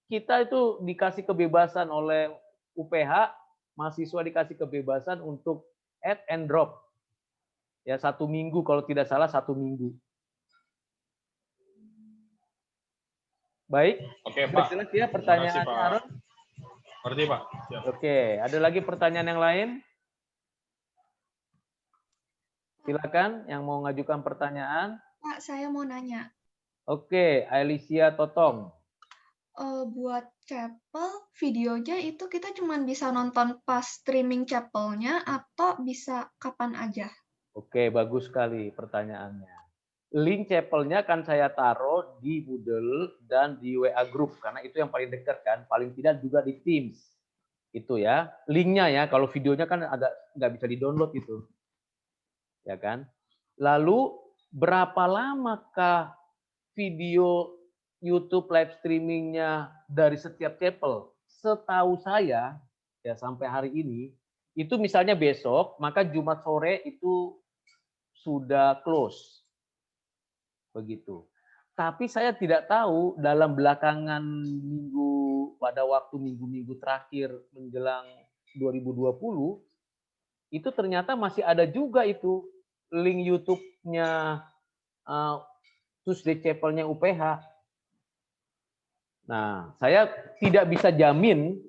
Speaker 1: Kita itu dikasih kebebasan oleh UPH, mahasiswa dikasih kebebasan untuk add and drop. Ya 1 minggu kalau tidak salah 1 minggu. Baik.
Speaker 3: Oke Pak.
Speaker 1: Jelas ya pertanyaannya Aron?
Speaker 3: Ngerti Pak. Siap.
Speaker 1: Oke, ada lagi pertanyaan yang lain? Silakan yang mau mengajukan pertanyaan.
Speaker 2: Pak, saya mau nanya.
Speaker 1: Oke, Alicia Totong.
Speaker 2: Buat Chapel, videonya itu kita cuma bisa nonton pas streaming Chapel-nya atau bisa kapan aja?
Speaker 1: Oke, bagus sekali pertanyaannya. Link chapel-nya kan saya taruh di Moodle dan di WA Group karena itu yang paling dekat kan, paling tidak juga di Teams. Itu ya, linknya ya. Kalau videonya kan agak nggak bisa di-download itu, ya kan. Lalu berapa lamakah video YouTube live streamingnya dari setiap chapel? Setahu saya ya sampai hari ini itu misalnya besok, maka Jumat sore itu sudah close. Begitu. Tapi saya tidak tahu dalam belakangan minggu pada waktu minggu-minggu terakhir menjelang 2020 itu ternyata masih ada juga itu link YouTube-nya Tuesday Chapel-nya UPH. Nah, saya tidak bisa jamin,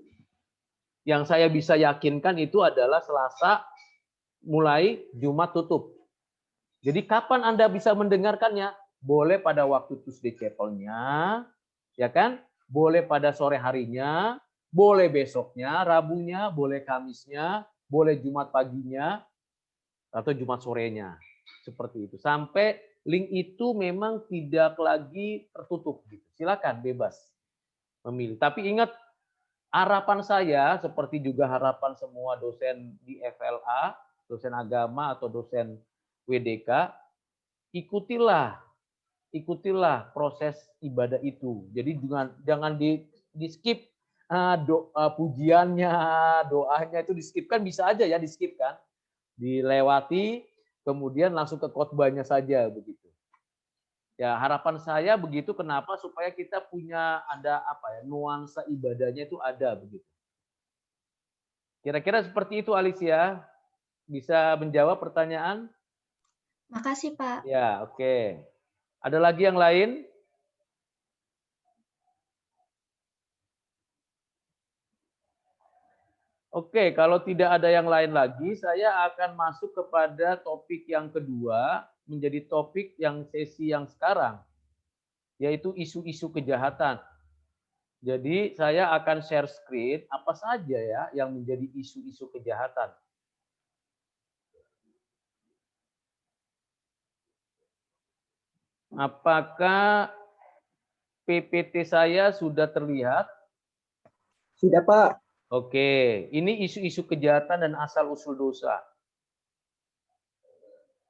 Speaker 1: yang saya bisa yakinkan itu adalah Selasa mulai, Jumat tutup. Jadi kapan Anda bisa mendengarkannya? Boleh pada waktu Tuesday Chapel-nya, ya kan? Boleh pada sore harinya, boleh besoknya, Rabunya, boleh Kamisnya, boleh Jumat paginya, atau Jumat sorenya. Seperti itu. Sampai link itu memang tidak lagi tertutup. Silakan, bebas memilih. Tapi ingat, harapan saya, seperti juga harapan semua dosen di FLA, dosen agama atau dosen WDK, ikutilah proses ibadah itu. Jadi jangan di skip pujiannya, doanya itu di skip, kan bisa aja ya di skip kan, dilewati kemudian langsung ke khotbahnya saja begitu. Ya harapan saya begitu, kenapa? Supaya kita punya ada nuansa ibadahnya itu ada begitu. Kira-kira seperti itu Alicia. Bisa menjawab pertanyaan?
Speaker 2: Makasih, Pak.
Speaker 1: Ya, oke. Ada lagi yang lain? Oke, kalau tidak ada yang lain lagi, saya akan masuk kepada topik yang kedua, menjadi topik yang sesi yang sekarang, yaitu isu-isu kejahatan. Jadi saya akan share screen apa saja ya yang menjadi isu-isu kejahatan. Apakah PPT saya sudah terlihat?
Speaker 5: Sudah, Pak.
Speaker 1: Oke, ini isu-isu kejahatan dan asal-usul dosa.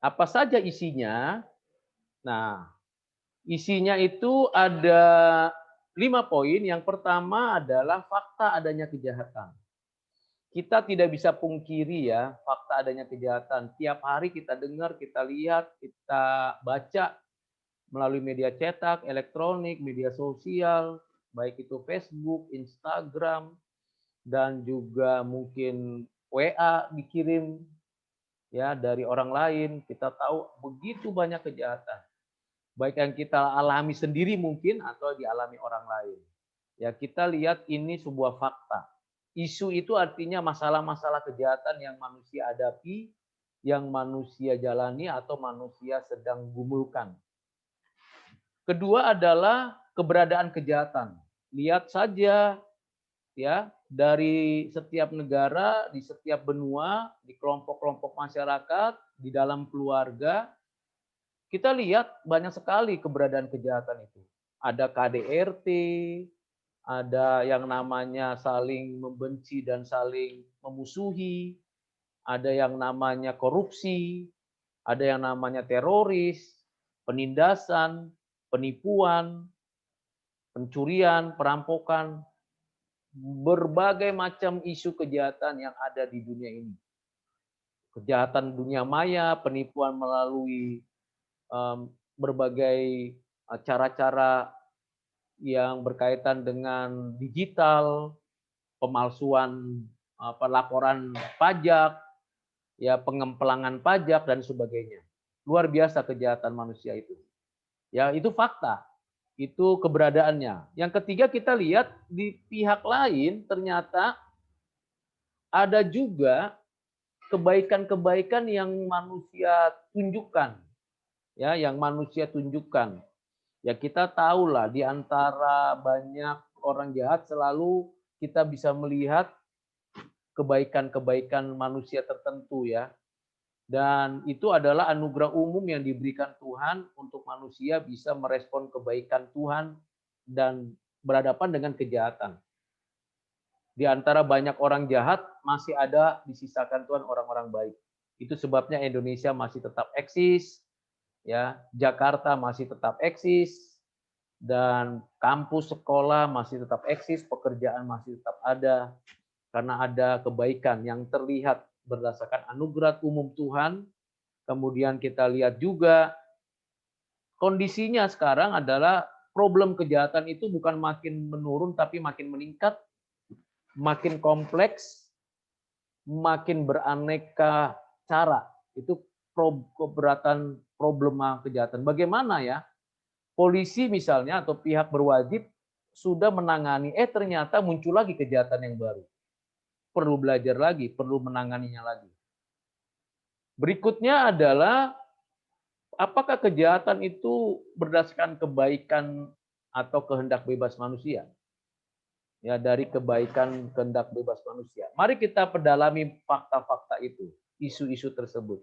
Speaker 1: Apa saja isinya? Nah, isinya itu ada 5 poin. Yang pertama adalah fakta adanya kejahatan. Kita tidak bisa pungkiri ya, fakta adanya kejahatan. Tiap hari kita dengar, kita lihat, kita baca melalui media cetak, elektronik, media sosial, baik itu Facebook, Instagram, dan juga mungkin WA dikirim ya dari orang lain. Kita tahu begitu banyak kejahatan, baik yang kita alami sendiri mungkin atau dialami orang lain. Ya kita lihat ini sebuah fakta. Isu itu artinya masalah-masalah kejahatan yang manusia hadapi, yang manusia jalani atau manusia sedang gumulkan. Kedua adalah keberadaan kejahatan. Lihat saja ya, dari setiap negara, di setiap benua, di kelompok-kelompok masyarakat, di dalam keluarga, kita lihat banyak sekali keberadaan kejahatan itu. Ada KDRT, ada yang namanya saling membenci dan saling memusuhi, ada yang namanya korupsi, ada yang namanya teroris, penindasan, penipuan, pencurian, perampokan, berbagai macam isu kejahatan yang ada di dunia ini. Kejahatan dunia maya, penipuan melalui berbagai cara-cara yang berkaitan dengan digital, pemalsuan laporan pajak, ya pengempelangan pajak dan sebagainya. Luar biasa kejahatan manusia itu. Ya, itu fakta. Itu keberadaannya. Yang ketiga kita lihat di pihak lain ternyata ada juga kebaikan-kebaikan yang manusia tunjukkan. ya yang manusia tunjukkan. Ya kita tahulah di antara banyak orang jahat selalu kita bisa melihat kebaikan-kebaikan manusia tertentu ya. Dan itu adalah anugerah umum yang diberikan Tuhan untuk manusia bisa merespon kebaikan Tuhan dan berhadapan dengan kejahatan. Di antara banyak orang jahat masih ada disisakan Tuhan orang-orang baik. Itu sebabnya Indonesia masih tetap eksis, ya, Jakarta masih tetap eksis, dan kampus sekolah masih tetap eksis, pekerjaan masih tetap ada karena ada kebaikan yang terlihat berdasarkan anugerah umum Tuhan. Kemudian kita lihat juga kondisinya sekarang adalah problem kejahatan itu bukan makin menurun tapi makin meningkat, makin kompleks, makin beraneka cara. Itu keberatan problema kejahatan. Bagaimana ya? Polisi misalnya atau pihak berwajib sudah menangani, ternyata muncul lagi kejahatan yang baru. Perlu belajar lagi, perlu menanganinya lagi. Berikutnya adalah apakah kejahatan itu berdasarkan kebaikan atau kehendak bebas manusia? Ya, dari kebaikan kehendak bebas manusia. Mari kita pedalami fakta-fakta itu, isu-isu tersebut.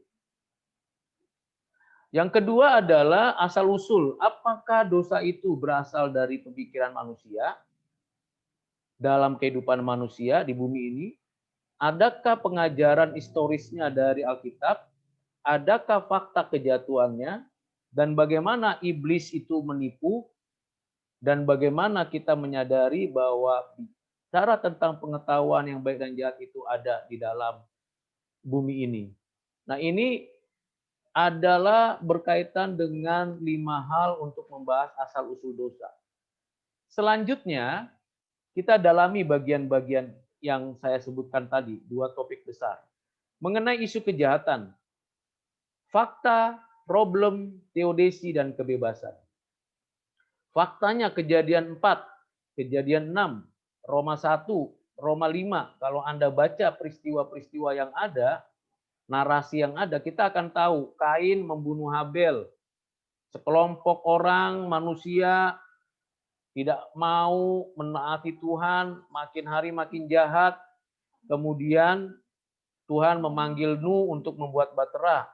Speaker 1: Yang kedua adalah asal-usul. Apakah dosa itu berasal dari pemikiran manusia dalam kehidupan manusia di bumi ini? Adakah pengajaran historisnya dari Alkitab? Adakah fakta kejatuhannya? Dan bagaimana iblis itu menipu? Dan bagaimana kita menyadari bahwa bicara tentang pengetahuan yang baik dan jahat itu ada di dalam bumi ini. Nah, ini adalah berkaitan dengan 5 hal untuk membahas asal-usul dosa. Selanjutnya, kita dalami bagian-bagian yang saya sebutkan tadi, 2 topik besar. Mengenai isu kejahatan, fakta, problem, teodisi, dan kebebasan. Faktanya Kejadian 4, Kejadian 6, Roma 1, Roma 5. Kalau Anda baca peristiwa-peristiwa yang ada, narasi yang ada, kita akan tahu Kain membunuh Habel. Sekelompok orang, manusia tidak mau menaati Tuhan, makin hari makin jahat. Kemudian Tuhan memanggil Nuh untuk membuat bahtera.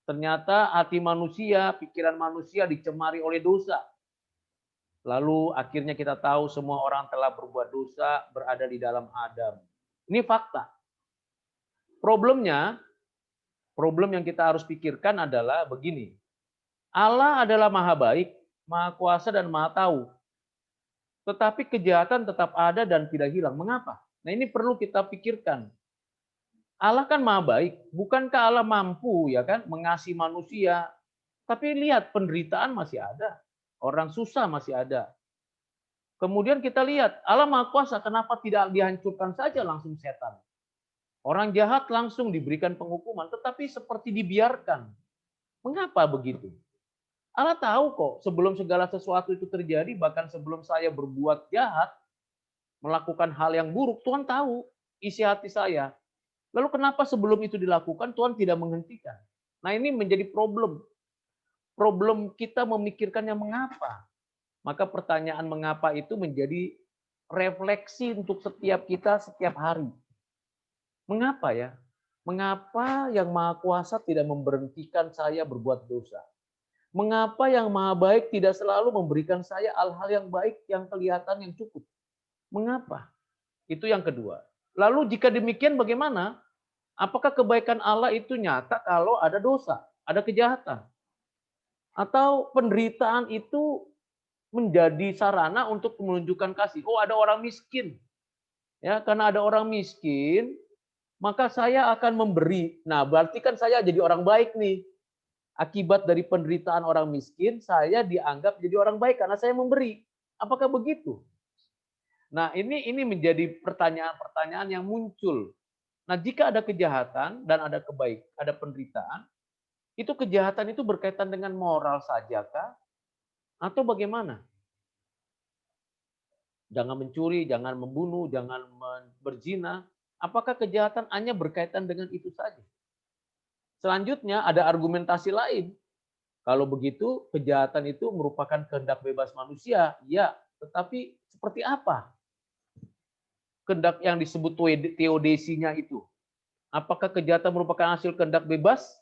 Speaker 1: Ternyata hati manusia, pikiran manusia dicemari oleh dosa. Lalu akhirnya kita tahu semua orang telah berbuat dosa, berada di dalam Adam. Ini fakta. Problem yang kita harus pikirkan adalah begini. Allah adalah maha baik, maha kuasa, dan maha tahu. Tetapi kejahatan tetap ada dan tidak hilang. Mengapa? Nah, ini perlu kita pikirkan. Allah kan maha baik. Bukankah Allah mampu ya kan mengasihi manusia? Tapi lihat penderitaan masih ada. Orang susah masih ada. Kemudian kita lihat Allah maha kuasa. Kenapa tidak dihancurkan saja langsung setan? Orang jahat langsung diberikan penghukuman. Tetapi seperti dibiarkan. Mengapa begitu? Allah tahu kok sebelum segala sesuatu itu terjadi, bahkan sebelum saya berbuat jahat, melakukan hal yang buruk, Tuhan tahu isi hati saya. Lalu kenapa sebelum itu dilakukan Tuhan tidak menghentikan? Nah, ini menjadi problem. Problem kita memikirkannya mengapa. Maka pertanyaan mengapa itu menjadi refleksi untuk setiap kita setiap hari. Mengapa ya? Mengapa yang Maha Kuasa tidak memberhentikan saya berbuat dosa? Mengapa yang Maha Baik tidak selalu memberikan saya hal-hal yang baik, yang kelihatan, yang cukup? Mengapa? Itu yang kedua. Lalu jika demikian bagaimana? Apakah kebaikan Allah itu nyata kalau ada dosa, ada kejahatan? Atau penderitaan itu menjadi sarana untuk menunjukkan kasih? Oh, ada orang miskin. Ya, karena ada orang miskin, maka saya akan memberi. Nah, berarti kan saya jadi orang baik nih. Akibat dari penderitaan orang miskin, saya dianggap jadi orang baik karena saya memberi. Apakah begitu? Nah, ini menjadi pertanyaan-pertanyaan yang muncul. Nah, jika ada kejahatan dan ada ada penderitaan, itu kejahatan itu berkaitan dengan moral sajakah? Atau bagaimana? Jangan mencuri, jangan membunuh, jangan berzina. Apakah kejahatan hanya berkaitan dengan itu saja? Selanjutnya ada argumentasi lain. Kalau begitu, kejahatan itu merupakan kehendak bebas manusia. Ya, tetapi seperti apa kehendak yang disebut teodesinya itu? Apakah kejahatan merupakan hasil kehendak bebas?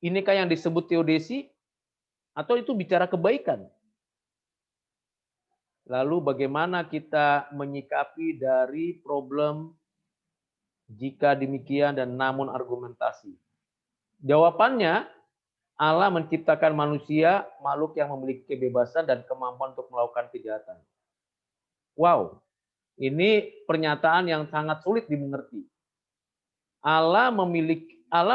Speaker 1: Inikah yang disebut teodesi? Atau itu bicara kebaikan? Lalu bagaimana kita menyikapi dari problem jika demikian dan namun argumentasi? Jawabannya, Allah menciptakan manusia, makhluk yang memiliki kebebasan dan kemampuan untuk melakukan kejahatan. Wow, ini pernyataan yang sangat sulit dimengerti. Allah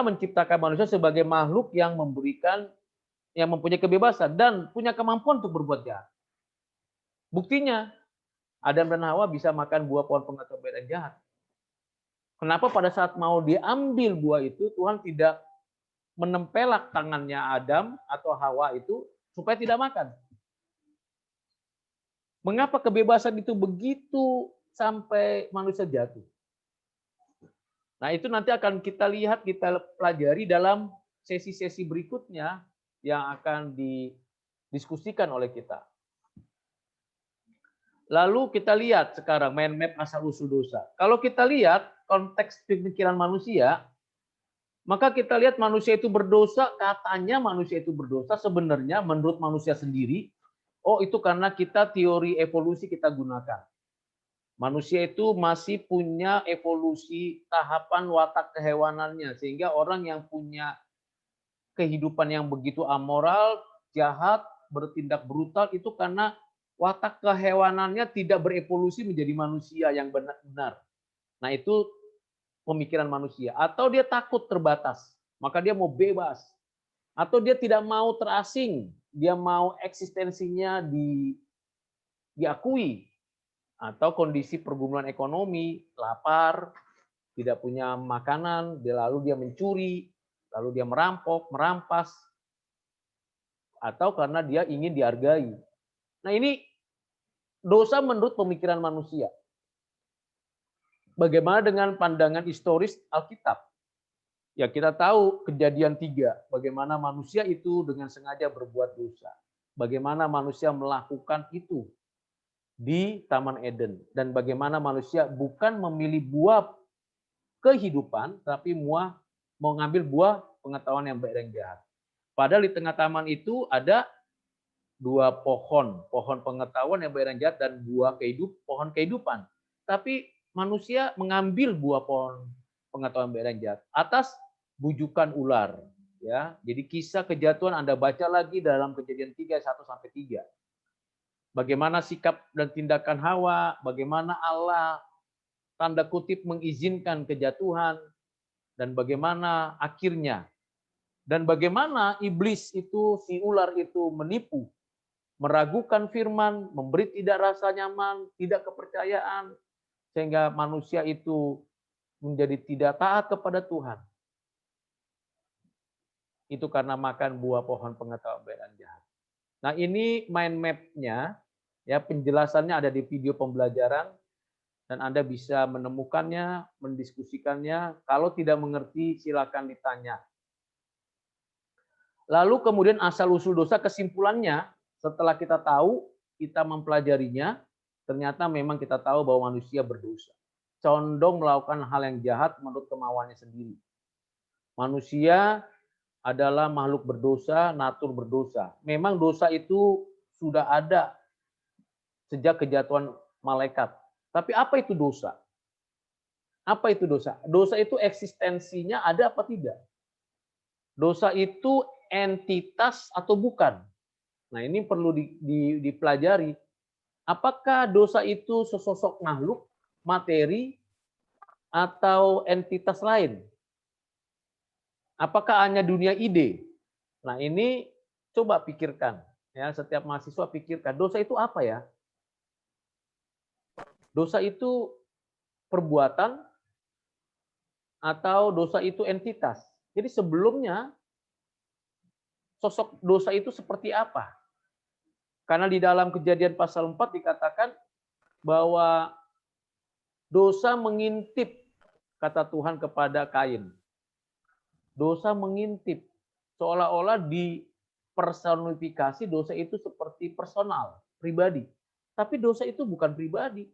Speaker 1: menciptakan manusia sebagai makhluk yang mempunyai kebebasan dan punya kemampuan untuk berbuat jahat. Buktinya, Adam dan Hawa bisa makan buah pohon pengetahuan baik dan jahat. Kenapa pada saat mau diambil buah itu, Tuhan tidak menempelak tangannya Adam atau Hawa itu supaya tidak makan? Mengapa kebebasan itu begitu sampai manusia jatuh? Nah, itu nanti akan kita lihat, kita pelajari dalam sesi-sesi berikutnya yang akan didiskusikan oleh kita. Lalu kita lihat sekarang mind map asal-usul dosa. Kalau kita lihat konteks pemikiran manusia, maka kita lihat manusia itu berdosa, katanya manusia itu berdosa, sebenarnya menurut manusia sendiri, oh itu karena kita teori evolusi kita gunakan. Manusia itu masih punya evolusi tahapan watak kehewanannya, sehingga orang yang punya kehidupan yang begitu amoral, jahat, bertindak brutal itu karena watak kehewanannya tidak berevolusi menjadi manusia yang benar-benar. Nah itu pemikiran manusia. Atau dia takut terbatas, maka dia mau bebas. Atau dia tidak mau terasing, dia mau eksistensinya diakui. Atau kondisi pergumulan ekonomi, lapar, tidak punya makanan, lalu dia mencuri, lalu dia merampok, merampas, atau karena dia ingin dihargai. Nah ini dosa menurut pemikiran manusia. Bagaimana dengan pandangan historis Alkitab? Ya kita tahu Kejadian 3, bagaimana manusia itu dengan sengaja berbuat dosa. Bagaimana manusia melakukan itu di Taman Eden. Dan bagaimana manusia bukan memilih buah kehidupan, tapi mau mengambil buah pengetahuan yang baik dan jahat. Padahal di tengah taman itu ada 2 pohon pengetahuan yang baik dan jahat dan pohon kehidupan. Tapi manusia mengambil buah pohon pengetahuan baik dan jahat atas bujukan ular, ya. Jadi kisah kejatuhan Anda baca lagi dalam Kejadian 3 1 sampai 3. Bagaimana sikap dan tindakan Hawa, bagaimana Allah tanda kutip mengizinkan kejatuhan, dan bagaimana akhirnya, dan bagaimana iblis itu, si ular itu menipu, meragukan firman, memberi tidak rasa nyaman, tidak kepercayaan, sehingga manusia itu menjadi tidak taat kepada Tuhan. Itu karena makan buah pohon pengetahuan baik dan jahat. Nah ini mind map-nya, ya penjelasannya ada di video pembelajaran, dan Anda bisa menemukannya, mendiskusikannya. Kalau tidak mengerti, silakan ditanya. Lalu kemudian asal-usul dosa, kesimpulannya, setelah kita tahu, kita mempelajarinya, ternyata memang kita tahu bahwa manusia berdosa. Condong melakukan hal yang jahat menurut kemauannya sendiri. Manusia adalah makhluk berdosa, natur berdosa. Memang dosa itu sudah ada sejak kejatuhan malaikat. Tapi apa itu dosa? Apa itu dosa? Dosa itu eksistensinya ada apa tidak? Dosa itu entitas atau bukan? Nah, ini perlu dipelajari. Apakah dosa itu sesosok makhluk, materi, atau entitas lain? Apakah hanya dunia ide? Nah, ini coba pikirkan. Ya, setiap mahasiswa pikirkan, dosa itu apa ya? Dosa itu perbuatan atau dosa itu entitas? Jadi sebelumnya sosok dosa itu seperti apa? Karena di dalam Kejadian pasal 4 dikatakan bahwa dosa mengintip, kata Tuhan kepada Kain. Dosa mengintip. Seolah-olah dipersonifikasi dosa itu seperti personal, pribadi. Tapi dosa itu bukan pribadi.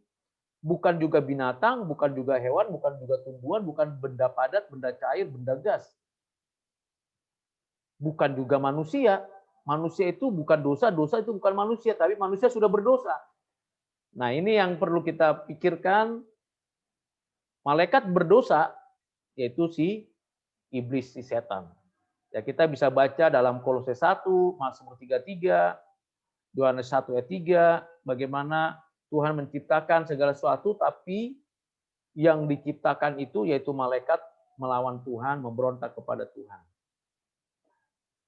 Speaker 1: Bukan juga binatang, bukan juga hewan, bukan juga tumbuhan, bukan benda padat, benda cair, benda gas. Bukan juga manusia. Manusia itu bukan dosa, dosa itu bukan manusia, tapi manusia sudah berdosa. Nah, ini yang perlu kita pikirkan. Malaikat berdosa, yaitu si iblis, si setan. Ya, kita bisa baca dalam Kolose 1, Mazmur 33, Yohanes 1 ayat 3, bagaimana Tuhan menciptakan segala sesuatu, tapi yang diciptakan itu yaitu malaikat melawan Tuhan, memberontak kepada Tuhan.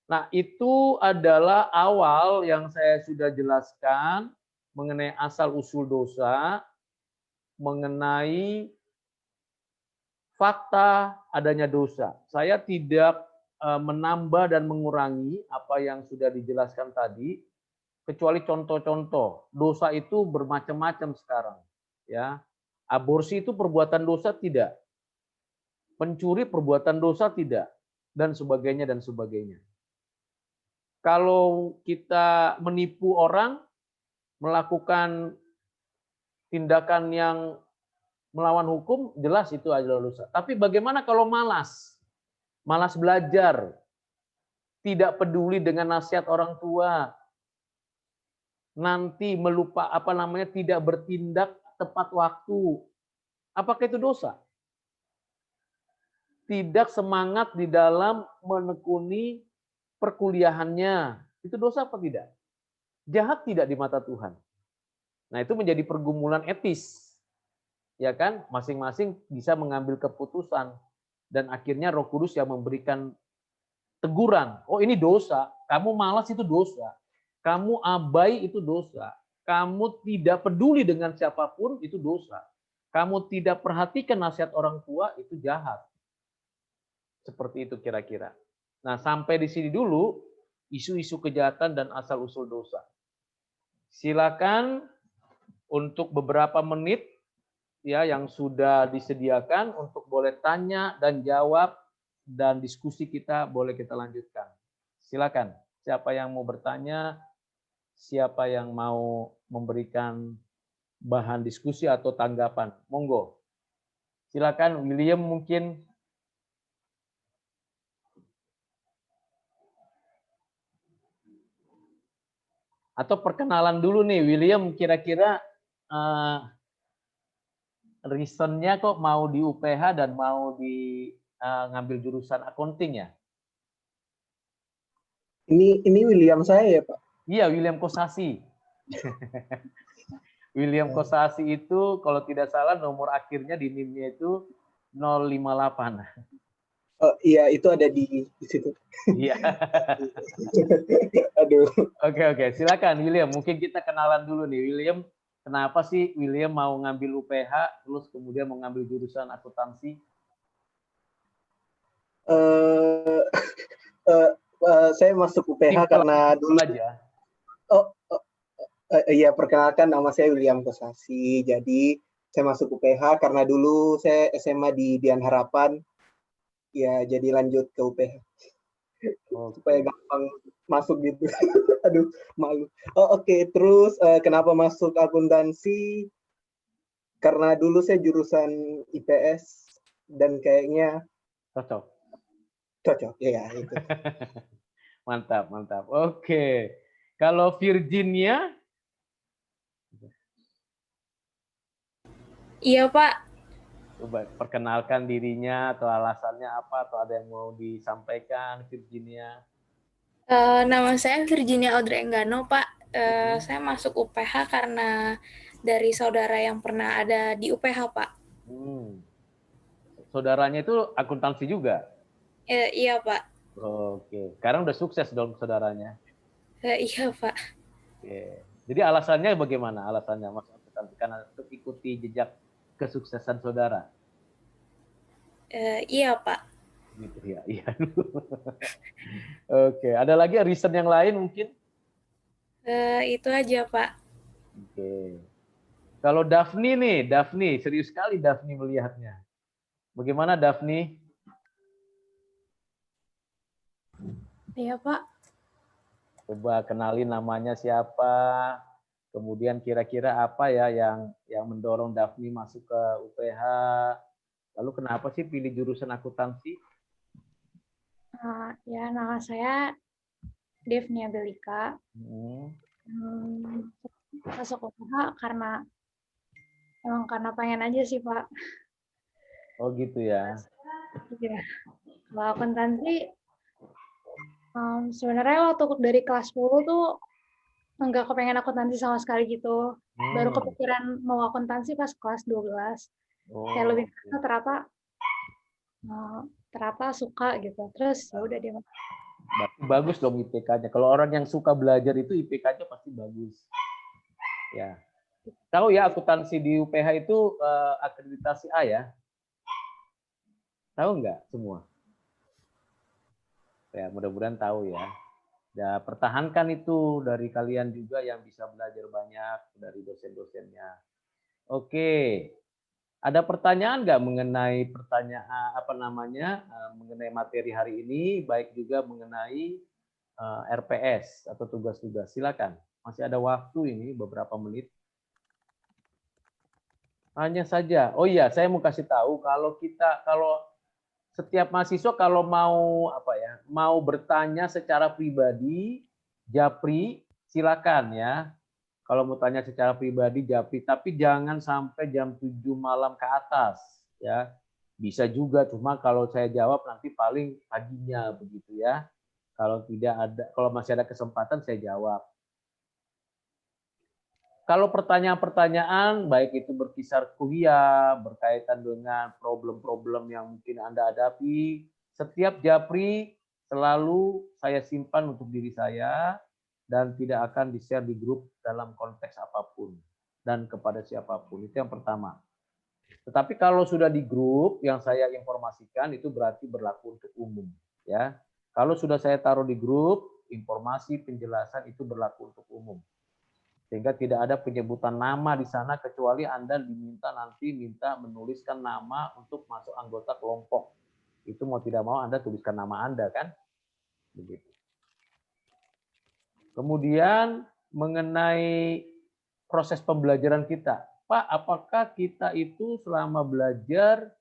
Speaker 1: Nah, itu adalah awal yang saya sudah jelaskan mengenai asal-usul dosa, mengenai fakta adanya dosa. Saya tidak menambah dan mengurangi apa yang sudah dijelaskan tadi, kecuali contoh-contoh. Dosa itu bermacam-macam sekarang, ya. Aborsi itu perbuatan dosa tidak. Pencuri perbuatan dosa tidak, dan sebagainya dan sebagainya. Kalau kita menipu orang, melakukan tindakan yang melawan hukum, jelas itu adalah dosa. Tapi bagaimana kalau malas? Malas belajar, tidak peduli dengan nasihat orang tua, nanti tidak bertindak tepat waktu. Apakah itu dosa? Tidak semangat di dalam menekuni perkuliahannya. Itu dosa apa tidak? Jahat tidak di mata Tuhan. Nah, itu menjadi pergumulan etis. Ya kan? Masing-masing bisa mengambil keputusan dan akhirnya Roh Kudus yang memberikan teguran. Oh, ini dosa. Kamu malas itu dosa. Kamu abai itu dosa. Kamu tidak peduli dengan siapapun itu dosa. Kamu tidak perhatikan nasihat orang tua itu jahat. Seperti itu kira-kira. Nah, sampai di sini dulu isu-isu kejahatan dan asal-usul dosa. Silakan untuk beberapa menit ya yang sudah disediakan untuk boleh tanya dan jawab dan diskusi kita boleh kita lanjutkan. Silakan. Siapa yang mau bertanya, siapa yang mau memberikan bahan diskusi atau tanggapan. Monggo. Silakan William mungkin. Atau perkenalan dulu nih, William kira-kira reasonnya kok mau di UPH dan mau di ngambil jurusan accounting ya?
Speaker 5: Ini William saya ya, Pak?
Speaker 1: Iya, William Kosasi. William Kosasi itu kalau tidak salah nomor akhirnya di NIM-nya itu 058.
Speaker 5: Oh iya, itu ada di situ.
Speaker 1: Iya.
Speaker 5: Aduh.
Speaker 1: Oke, silakan William. Mungkin kita kenalan dulu nih, William. Kenapa sih William mau ngambil UPH, terus kemudian mau ngambil jurusan akuntansi?
Speaker 5: Saya masuk UPH karena dulu.
Speaker 1: Aja.
Speaker 5: Iya, perkenalkan nama saya William Kosasi. Jadi saya masuk UPH karena dulu saya SMA di Dian Harapan. Ya, jadi lanjut ke UPH. Supaya gampang masuk gitu. Aduh, malu. Oke. Terus kenapa masuk akuntansi? Karena dulu saya jurusan IPS dan kayaknya cocok. Ya, itu.
Speaker 1: Mantap. Oke. Kalau Virginia?
Speaker 6: Iya, Pak.
Speaker 1: Coba perkenalkan dirinya atau alasannya apa atau ada yang mau disampaikan, Virginia?
Speaker 6: Nama saya Virginia Audrey Enggano, Pak. Saya masuk UPH karena dari saudara yang pernah ada di UPH, Pak.
Speaker 1: Saudaranya itu akuntansi juga?
Speaker 6: Iya, Pak.
Speaker 1: Oke. Sekarang udah sukses dong saudaranya?
Speaker 6: Iya, Pak.
Speaker 1: Oke. Jadi alasannya bagaimana? Alasannya masuk akuntansi karena untuk ikuti jejak kesuksesan saudara?
Speaker 6: Iya, Pak.
Speaker 1: Gitu ya. Iya. Oke, ada lagi reason yang lain mungkin?
Speaker 6: Itu aja, Pak.
Speaker 1: Oke. Kalau Daphne nih, Daphne serius sekali Daphne melihatnya. Bagaimana Daphne?
Speaker 6: Iya, Pak.
Speaker 1: Coba kenalin namanya siapa, kemudian kira-kira apa ya yang mendorong Daphne masuk ke UPH, lalu kenapa sih pilih jurusan akuntansi?
Speaker 6: Ya, nama saya Devnia Belika.
Speaker 1: Hmm.
Speaker 6: Masuk UPH karena pengen aja sih, Pak.
Speaker 1: Oh gitu ya.
Speaker 6: Iya. Kalau akuntansi, sebenarnya waktu dari kelas 10 tuh nggak kepengen akuntansi sama sekali gitu. Baru kepikiran mau akuntansi pas kelas 12. Kayak lebih ternyata suka gitu. Terus ya udah dia.
Speaker 1: Bagus dong IPK-nya. Kalau orang yang suka belajar itu IPK-nya pasti bagus. Ya. Tahu ya akuntansi di UPH itu akreditasi A ya? Tahu nggak semua? Ya, mudah-mudahan tahu ya. Ya, pertahankan itu dari kalian juga yang bisa belajar banyak dari dosen-dosennya. Oke. Ada pertanyaan nggak mengenai mengenai materi hari ini, baik juga mengenai RPS atau tugas-tugas? Silakan. Masih ada waktu ini beberapa menit. Hanya saja. Oh iya, saya mau kasih tahu kalau setiap mahasiswa kalau mau bertanya secara pribadi, japri, silakan ya. Kalau mau tanya secara pribadi, japri, tapi jangan sampai jam 7 malam ke atas ya. Bisa juga, cuma kalau saya jawab nanti paling paginya begitu ya. Kalau masih ada kesempatan saya jawab. Kalau pertanyaan-pertanyaan baik itu berkisar kuliah, berkaitan dengan problem-problem yang mungkin Anda hadapi, setiap japri selalu saya simpan untuk diri saya dan tidak akan di-share di grup dalam konteks apapun dan kepada siapapun. Itu yang pertama. Tetapi kalau sudah di grup yang saya informasikan itu berarti berlaku untuk umum, ya. Kalau sudah saya taruh di grup, informasi penjelasan itu berlaku untuk umum. Sehingga tidak ada penyebutan nama di sana kecuali Anda minta menuliskan nama untuk masuk anggota kelompok. Itu mau tidak mau Anda tuliskan nama Anda kan? Begitu. Kemudian mengenai proses pembelajaran kita. Pak, apakah kita itu selama belajar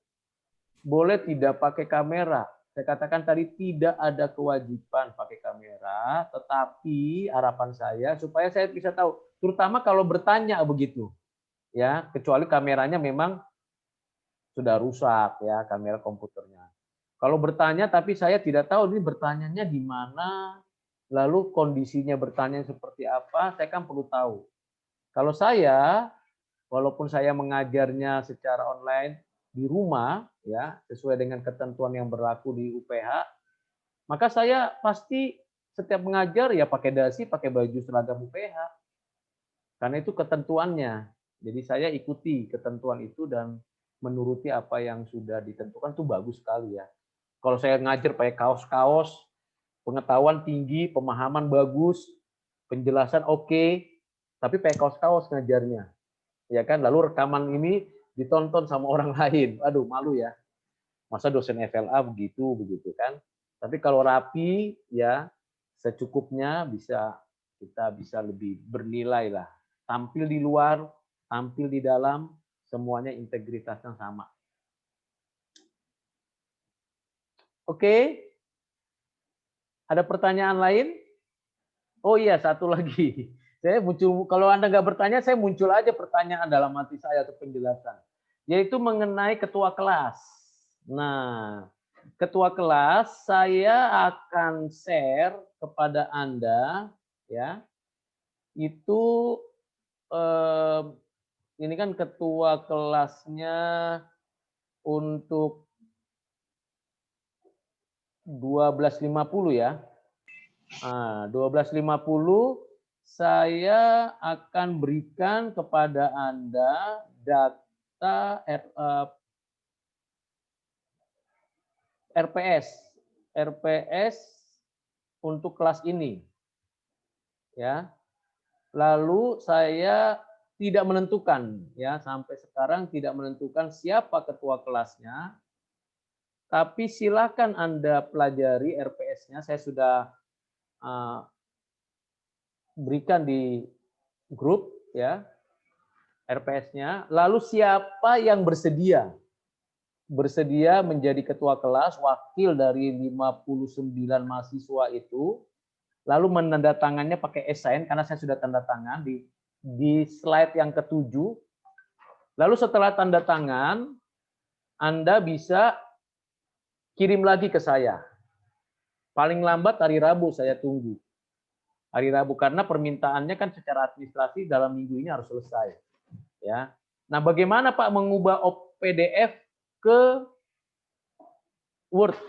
Speaker 1: boleh tidak pakai kamera? Saya katakan tadi tidak ada kewajiban pakai kamera, tetapi harapan saya supaya saya bisa tahu, terutama kalau bertanya begitu, ya, kecuali kameranya memang sudah rusak ya, kamera komputernya. Kalau bertanya tapi saya tidak tahu ini bertanyanya di mana, lalu kondisinya bertanya seperti apa, saya kan perlu tahu. Kalau saya, walaupun saya mengajarnya secara online di rumah, ya sesuai dengan ketentuan yang berlaku di UPH, maka saya pasti setiap mengajar ya pakai dasi, pakai baju seragam UPH, karena itu ketentuannya. Jadi saya ikuti ketentuan itu dan menuruti apa yang sudah ditentukan itu bagus sekali ya. Kalau saya ngajar pakai kaos-kaos, pengetahuan tinggi, pemahaman bagus, penjelasan oke, tapi pakai kaos-kaos ngajarnya. Ya kan, lalu rekaman ini ditonton sama orang lain. Aduh, malu ya. Masa dosen FLA begitu kan. Tapi kalau rapi ya secukupnya kita bisa lebih bernilai lah. Tampil di luar, tampil di dalam, semuanya integritasnya sama. Oke. Ada pertanyaan lain? Oh iya, satu lagi. Saya muncul, kalau Anda nggak bertanya, saya muncul aja pertanyaan dalam hati saya atau penjelasan. Yaitu mengenai ketua kelas. Nah, ketua kelas saya akan share kepada Anda, ya. Itu ini kan ketua kelasnya untuk 12.50 ya. Nah, 12.50 saya akan berikan kepada Anda data RPS untuk kelas ini. Ya. Lalu saya tidak menentukan ya, sampai sekarang tidak menentukan siapa ketua kelasnya. Tapi silakan Anda pelajari RPS-nya. Saya sudah berikan di grup ya RPS-nya. Lalu siapa yang bersedia menjadi ketua kelas, wakil dari 59 mahasiswa itu, lalu menandatangannya pakai e-sign karena saya sudah tanda tangan di slide yang ke-7. Lalu setelah tanda tangan, Anda bisa kirim lagi ke saya. Paling lambat hari Rabu saya tunggu. Hari Rabu karena permintaannya kan secara administrasi dalam minggu ini harus selesai. Ya. Nah, bagaimana Pak mengubah PDF ke Word?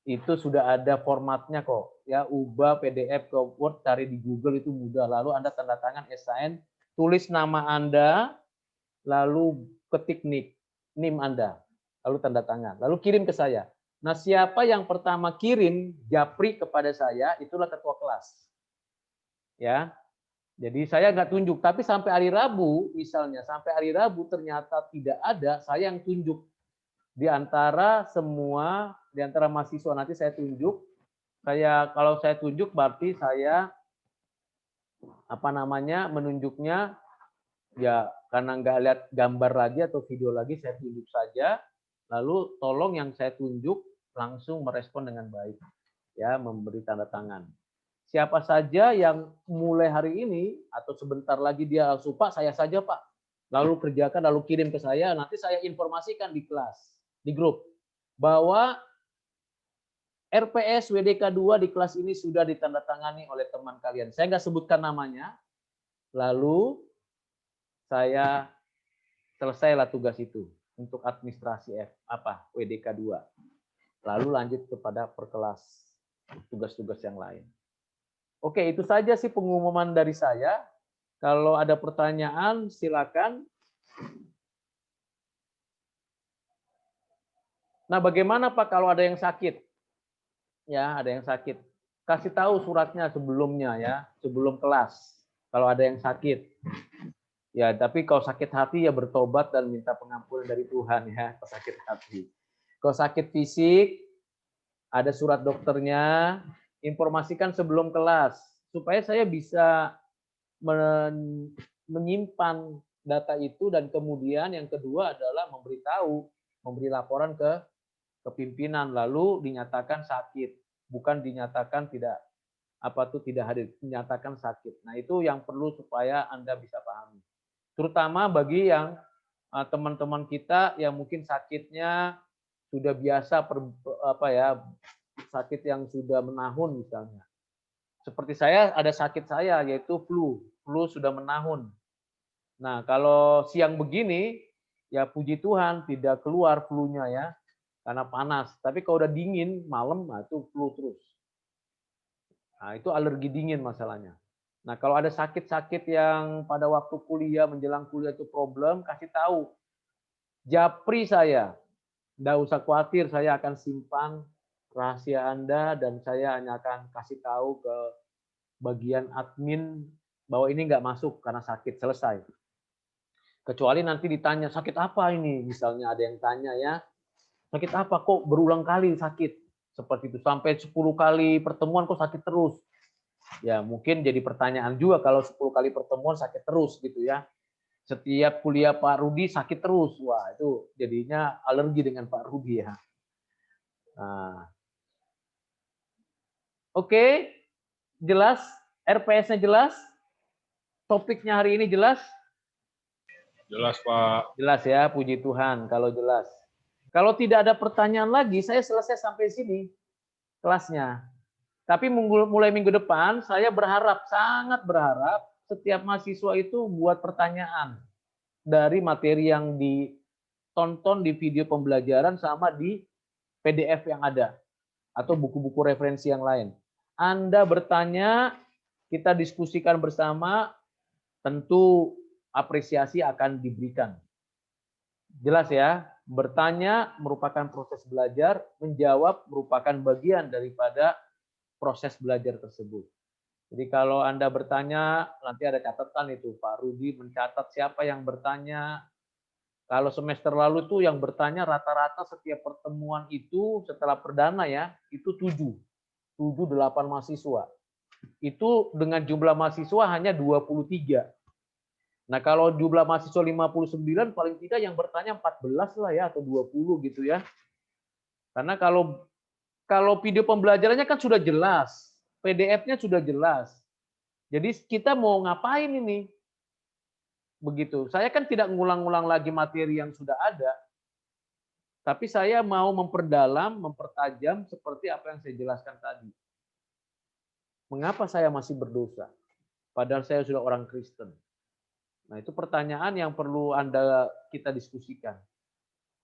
Speaker 1: Itu sudah ada formatnya kok. Ya, ubah PDF ke Word, cari di Google itu mudah. Lalu Anda tanda tangan e-sign, tulis nama Anda, lalu ketik NIM Anda, lalu tanda tangan, lalu kirim ke saya. Nah, siapa yang pertama kirim japri kepada saya, itulah ketua kelas. Ya, jadi saya nggak tunjuk, tapi sampai hari Rabu, misalnya sampai hari Rabu ternyata tidak ada, saya yang tunjuk di antara semua, di antara mahasiswa nanti saya tunjuk. Kalau saya tunjuk berarti saya menunjuknya ya karena nggak lihat gambar lagi atau video lagi, saya tunjuk saja. Lalu tolong yang saya tunjuk langsung merespon dengan baik, ya memberi tanda tangan. Siapa saja yang mulai hari ini atau sebentar lagi dia langsung, Pak, saya saja Pak. Lalu kerjakan, lalu kirim ke saya, nanti saya informasikan di kelas, di grup, bahwa RPS WDK 2 di kelas ini sudah ditandatangani oleh teman kalian. Saya nggak sebutkan namanya, lalu saya selesailah tugas itu untuk administrasi WDK 2. Lalu lanjut kepada perkelas tugas-tugas yang lain. Oke, itu saja sih pengumuman dari saya. Kalau ada pertanyaan, silakan. Nah, bagaimana Pak kalau ada yang sakit? Ya, ada yang sakit. Kasih tahu suratnya sebelumnya ya, sebelum kelas. Kalau ada yang sakit. Ya, tapi kalau sakit hati ya bertobat dan minta pengampunan dari Tuhan ya, kalau sakit hati. Kalau sakit fisik, ada surat dokternya, informasikan sebelum kelas supaya saya bisa menyimpan data itu, dan kemudian yang kedua adalah memberi laporan ke pimpinan, lalu dinyatakan sakit, bukan dinyatakan tidak hadir, dinyatakan sakit. Nah, itu yang perlu supaya Anda bisa pahami. Terutama bagi yang teman-teman kita yang mungkin sakitnya sudah biasa sakit yang sudah menahun misalnya. Seperti saya ada sakit saya yaitu flu sudah menahun. Nah, kalau siang begini ya puji Tuhan tidak keluar flu-nya ya karena panas. Tapi kalau udah dingin malam, nah itu flu terus. Nah, itu alergi dingin masalahnya. Nah, kalau ada sakit-sakit yang pada waktu kuliah, menjelang kuliah itu problem, kasih tahu. Japri saya. Nggak usah khawatir, saya akan simpan rahasia Anda dan saya hanya akan kasih tahu ke bagian admin bahwa ini nggak masuk karena sakit, selesai. Kecuali nanti ditanya, sakit apa ini? Misalnya ada yang tanya ya, sakit apa kok berulang kali sakit? Seperti itu, sampai 10 kali pertemuan kok sakit terus? Ya mungkin jadi pertanyaan juga kalau 10 kali pertemuan sakit terus gitu ya. Setiap kuliah Pak Rudi sakit terus, wah itu jadinya alergi dengan Pak Rudi ya. Nah. Oke, jelas? RPS-nya jelas? Topiknya hari ini jelas?
Speaker 3: Jelas Pak.
Speaker 1: Jelas ya, puji Tuhan kalau jelas. Kalau tidak ada pertanyaan lagi, saya selesai sampai sini kelasnya. Tapi mulai minggu depan, saya berharap, sangat berharap, setiap mahasiswa itu buat pertanyaan dari materi yang ditonton di video pembelajaran sama di PDF yang ada, atau buku-buku referensi yang lain. Anda bertanya, kita diskusikan bersama, tentu apresiasi akan diberikan. Jelas ya, bertanya merupakan proses belajar, menjawab merupakan bagian daripada proses belajar tersebut. Jadi kalau Anda bertanya, nanti ada catatan itu, Pak Rudi mencatat siapa yang bertanya. Kalau semester lalu tuh yang bertanya rata-rata setiap pertemuan itu setelah perdana ya, itu 7. 7-8 mahasiswa. Itu dengan jumlah mahasiswa hanya 23. Nah, kalau jumlah mahasiswa 59, paling tidak yang bertanya 14 lah ya, atau 20 gitu ya. Karena kalau video pembelajarannya kan sudah jelas, PDF-nya sudah jelas. Jadi kita mau ngapain ini? Begitu. Saya kan tidak ngulang-ngulang lagi materi yang sudah ada, tapi saya mau memperdalam, mempertajam seperti apa yang saya jelaskan tadi. Mengapa saya masih berdosa? Padahal saya sudah orang Kristen. Nah, itu pertanyaan yang perlu kita diskusikan.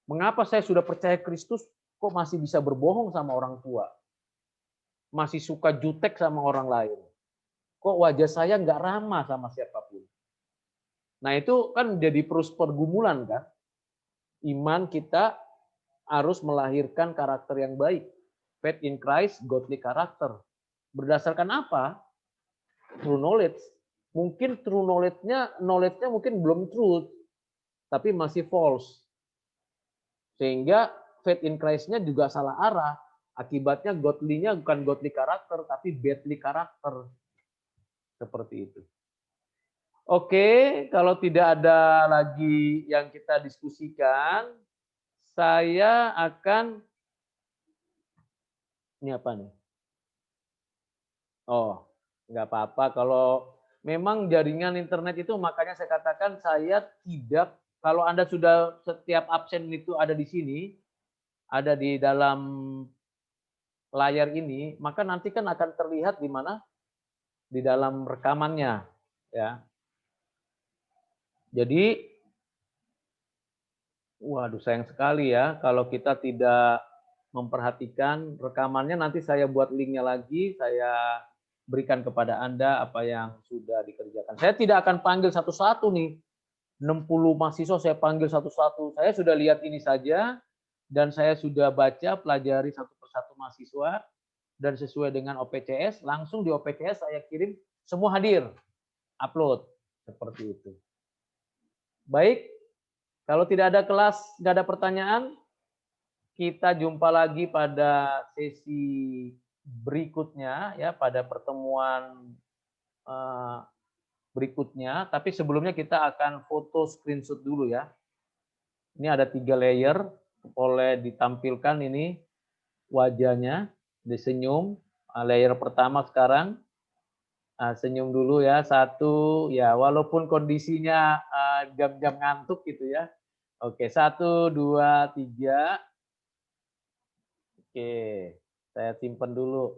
Speaker 1: Mengapa saya sudah percaya Kristus, kok masih bisa berbohong sama orang tua? Masih suka jutek sama orang lain? Kok wajah saya nggak ramah sama siapapun? Nah, itu kan jadi pergumulan kan? Iman kita harus melahirkan karakter yang baik. Faith in Christ, godly character. Berdasarkan apa? True knowledge. Mungkin true knowledge-nya mungkin belum truth, tapi masih false. Sehingga faith in Christ-nya juga salah arah. Akibatnya godly-nya bukan godly karakter, tapi badly karakter. Seperti itu. Oke, kalau tidak ada lagi yang kita diskusikan, saya akan... Ini apa nih? Oh, nggak apa-apa. Kalau memang jaringan internet itu, makanya saya katakan saya tidak, kalau Anda sudah setiap absen itu ada di sini, ada di dalam layar ini, maka nanti kan akan terlihat di mana? Di dalam rekamannya. Ya. Jadi, waduh sayang sekali ya kalau kita tidak memperhatikan rekamannya. Nanti saya buat linknya lagi, saya berikan kepada Anda apa yang sudah dikerjakan. Saya tidak akan panggil satu-satu nih. 60 mahasiswa saya panggil satu-satu. Saya sudah lihat ini saja, dan saya sudah baca, pelajari satu persatu mahasiswa, dan sesuai dengan OPCS, langsung di OPCS saya kirim, semua hadir, upload. Seperti itu. Baik, kalau tidak ada kelas, tidak ada pertanyaan, kita jumpa lagi pada sesi berikutnya ya, pada pertemuan berikutnya. Tapi sebelumnya kita akan foto screenshot dulu ya. Ini ada 3 layer, boleh ditampilkan ini wajahnya, disenyum. Layer pertama sekarang, senyum dulu ya, 1 ya, walaupun kondisinya jam-jam ngantuk gitu ya. Oke, 1, 2, 3. Oke, saya simpan dulu.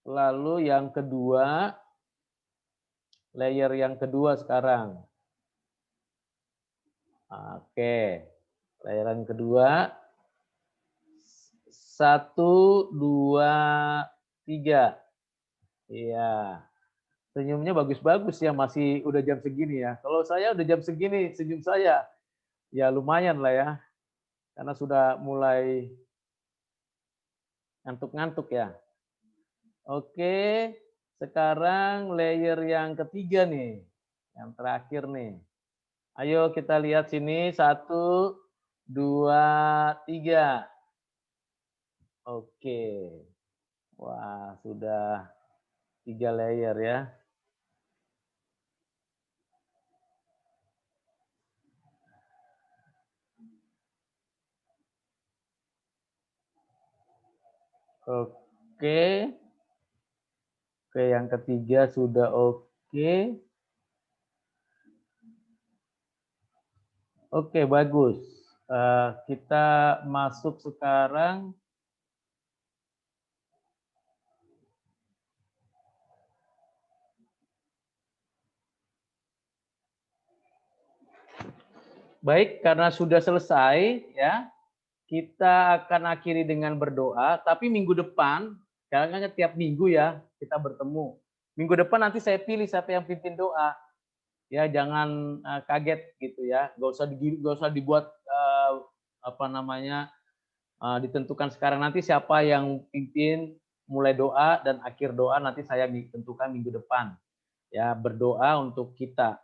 Speaker 1: Lalu yang kedua, layer yang kedua sekarang. Oke, layer yang kedua. 1, 2, 3. Iya. Senyumnya bagus-bagus ya, masih udah jam segini ya. Kalau saya udah jam segini, senyum saya ya lumayan lah ya. Karena sudah mulai ngantuk-ngantuk ya. Oke, sekarang layer yang ketiga nih. Yang terakhir nih. Ayo kita lihat sini. 1, 2, 3. Oke. Wah, sudah 3 layer ya. Oke. Oke, yang ketiga sudah oke. Oke, bagus. Kita masuk sekarang. Baik, karena sudah selesai ya. Kita akan akhiri dengan berdoa, tapi minggu depan, karena tiap minggu ya kita bertemu. Minggu depan nanti saya pilih siapa yang pimpin doa. Ya, jangan kaget gitu ya. Gak usah dibuat ditentukan sekarang. Nanti siapa yang pimpin mulai doa dan akhir doa nanti saya tentukan minggu depan. Ya, berdoa untuk kita.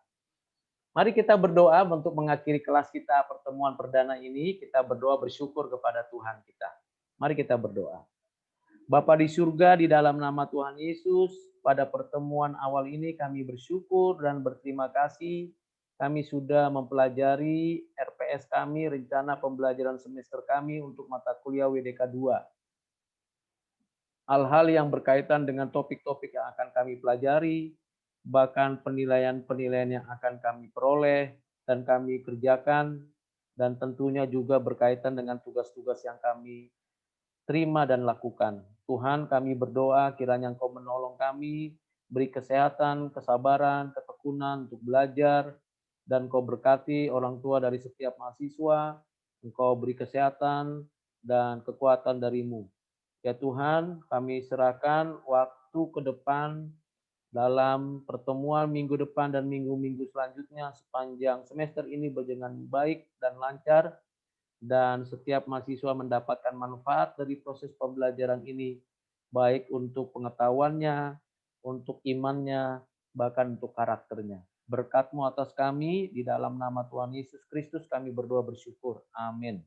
Speaker 1: Mari kita berdoa untuk mengakhiri kelas kita pertemuan perdana ini. Kita berdoa bersyukur kepada Tuhan kita. Mari kita berdoa. Bapa di surga, di dalam nama Tuhan Yesus, pada pertemuan awal ini kami bersyukur dan berterima kasih. Kami sudah mempelajari RPS kami, rencana pembelajaran semester kami untuk mata kuliah WDK 2. Hal-hal yang berkaitan dengan topik-topik yang akan kami pelajari, bahkan penilaian-penilaian yang akan kami peroleh dan kami kerjakan, dan tentunya juga berkaitan dengan tugas-tugas yang kami terima dan lakukan. Tuhan, kami berdoa kiranya Engkau menolong kami, beri kesehatan, kesabaran, ketekunan untuk belajar, dan Engkau berkati orang tua dari setiap mahasiswa, Engkau beri kesehatan dan kekuatan dari-Mu. Ya Tuhan, kami serahkan waktu ke depan dalam pertemuan minggu depan dan minggu-minggu selanjutnya sepanjang semester ini berjalan baik dan lancar, dan setiap mahasiswa mendapatkan manfaat dari proses pembelajaran ini, baik untuk pengetahuannya, untuk imannya, bahkan untuk karakternya. Berkat-Mu atas kami, di dalam nama Tuhan Yesus Kristus kami berdoa bersyukur. Amin.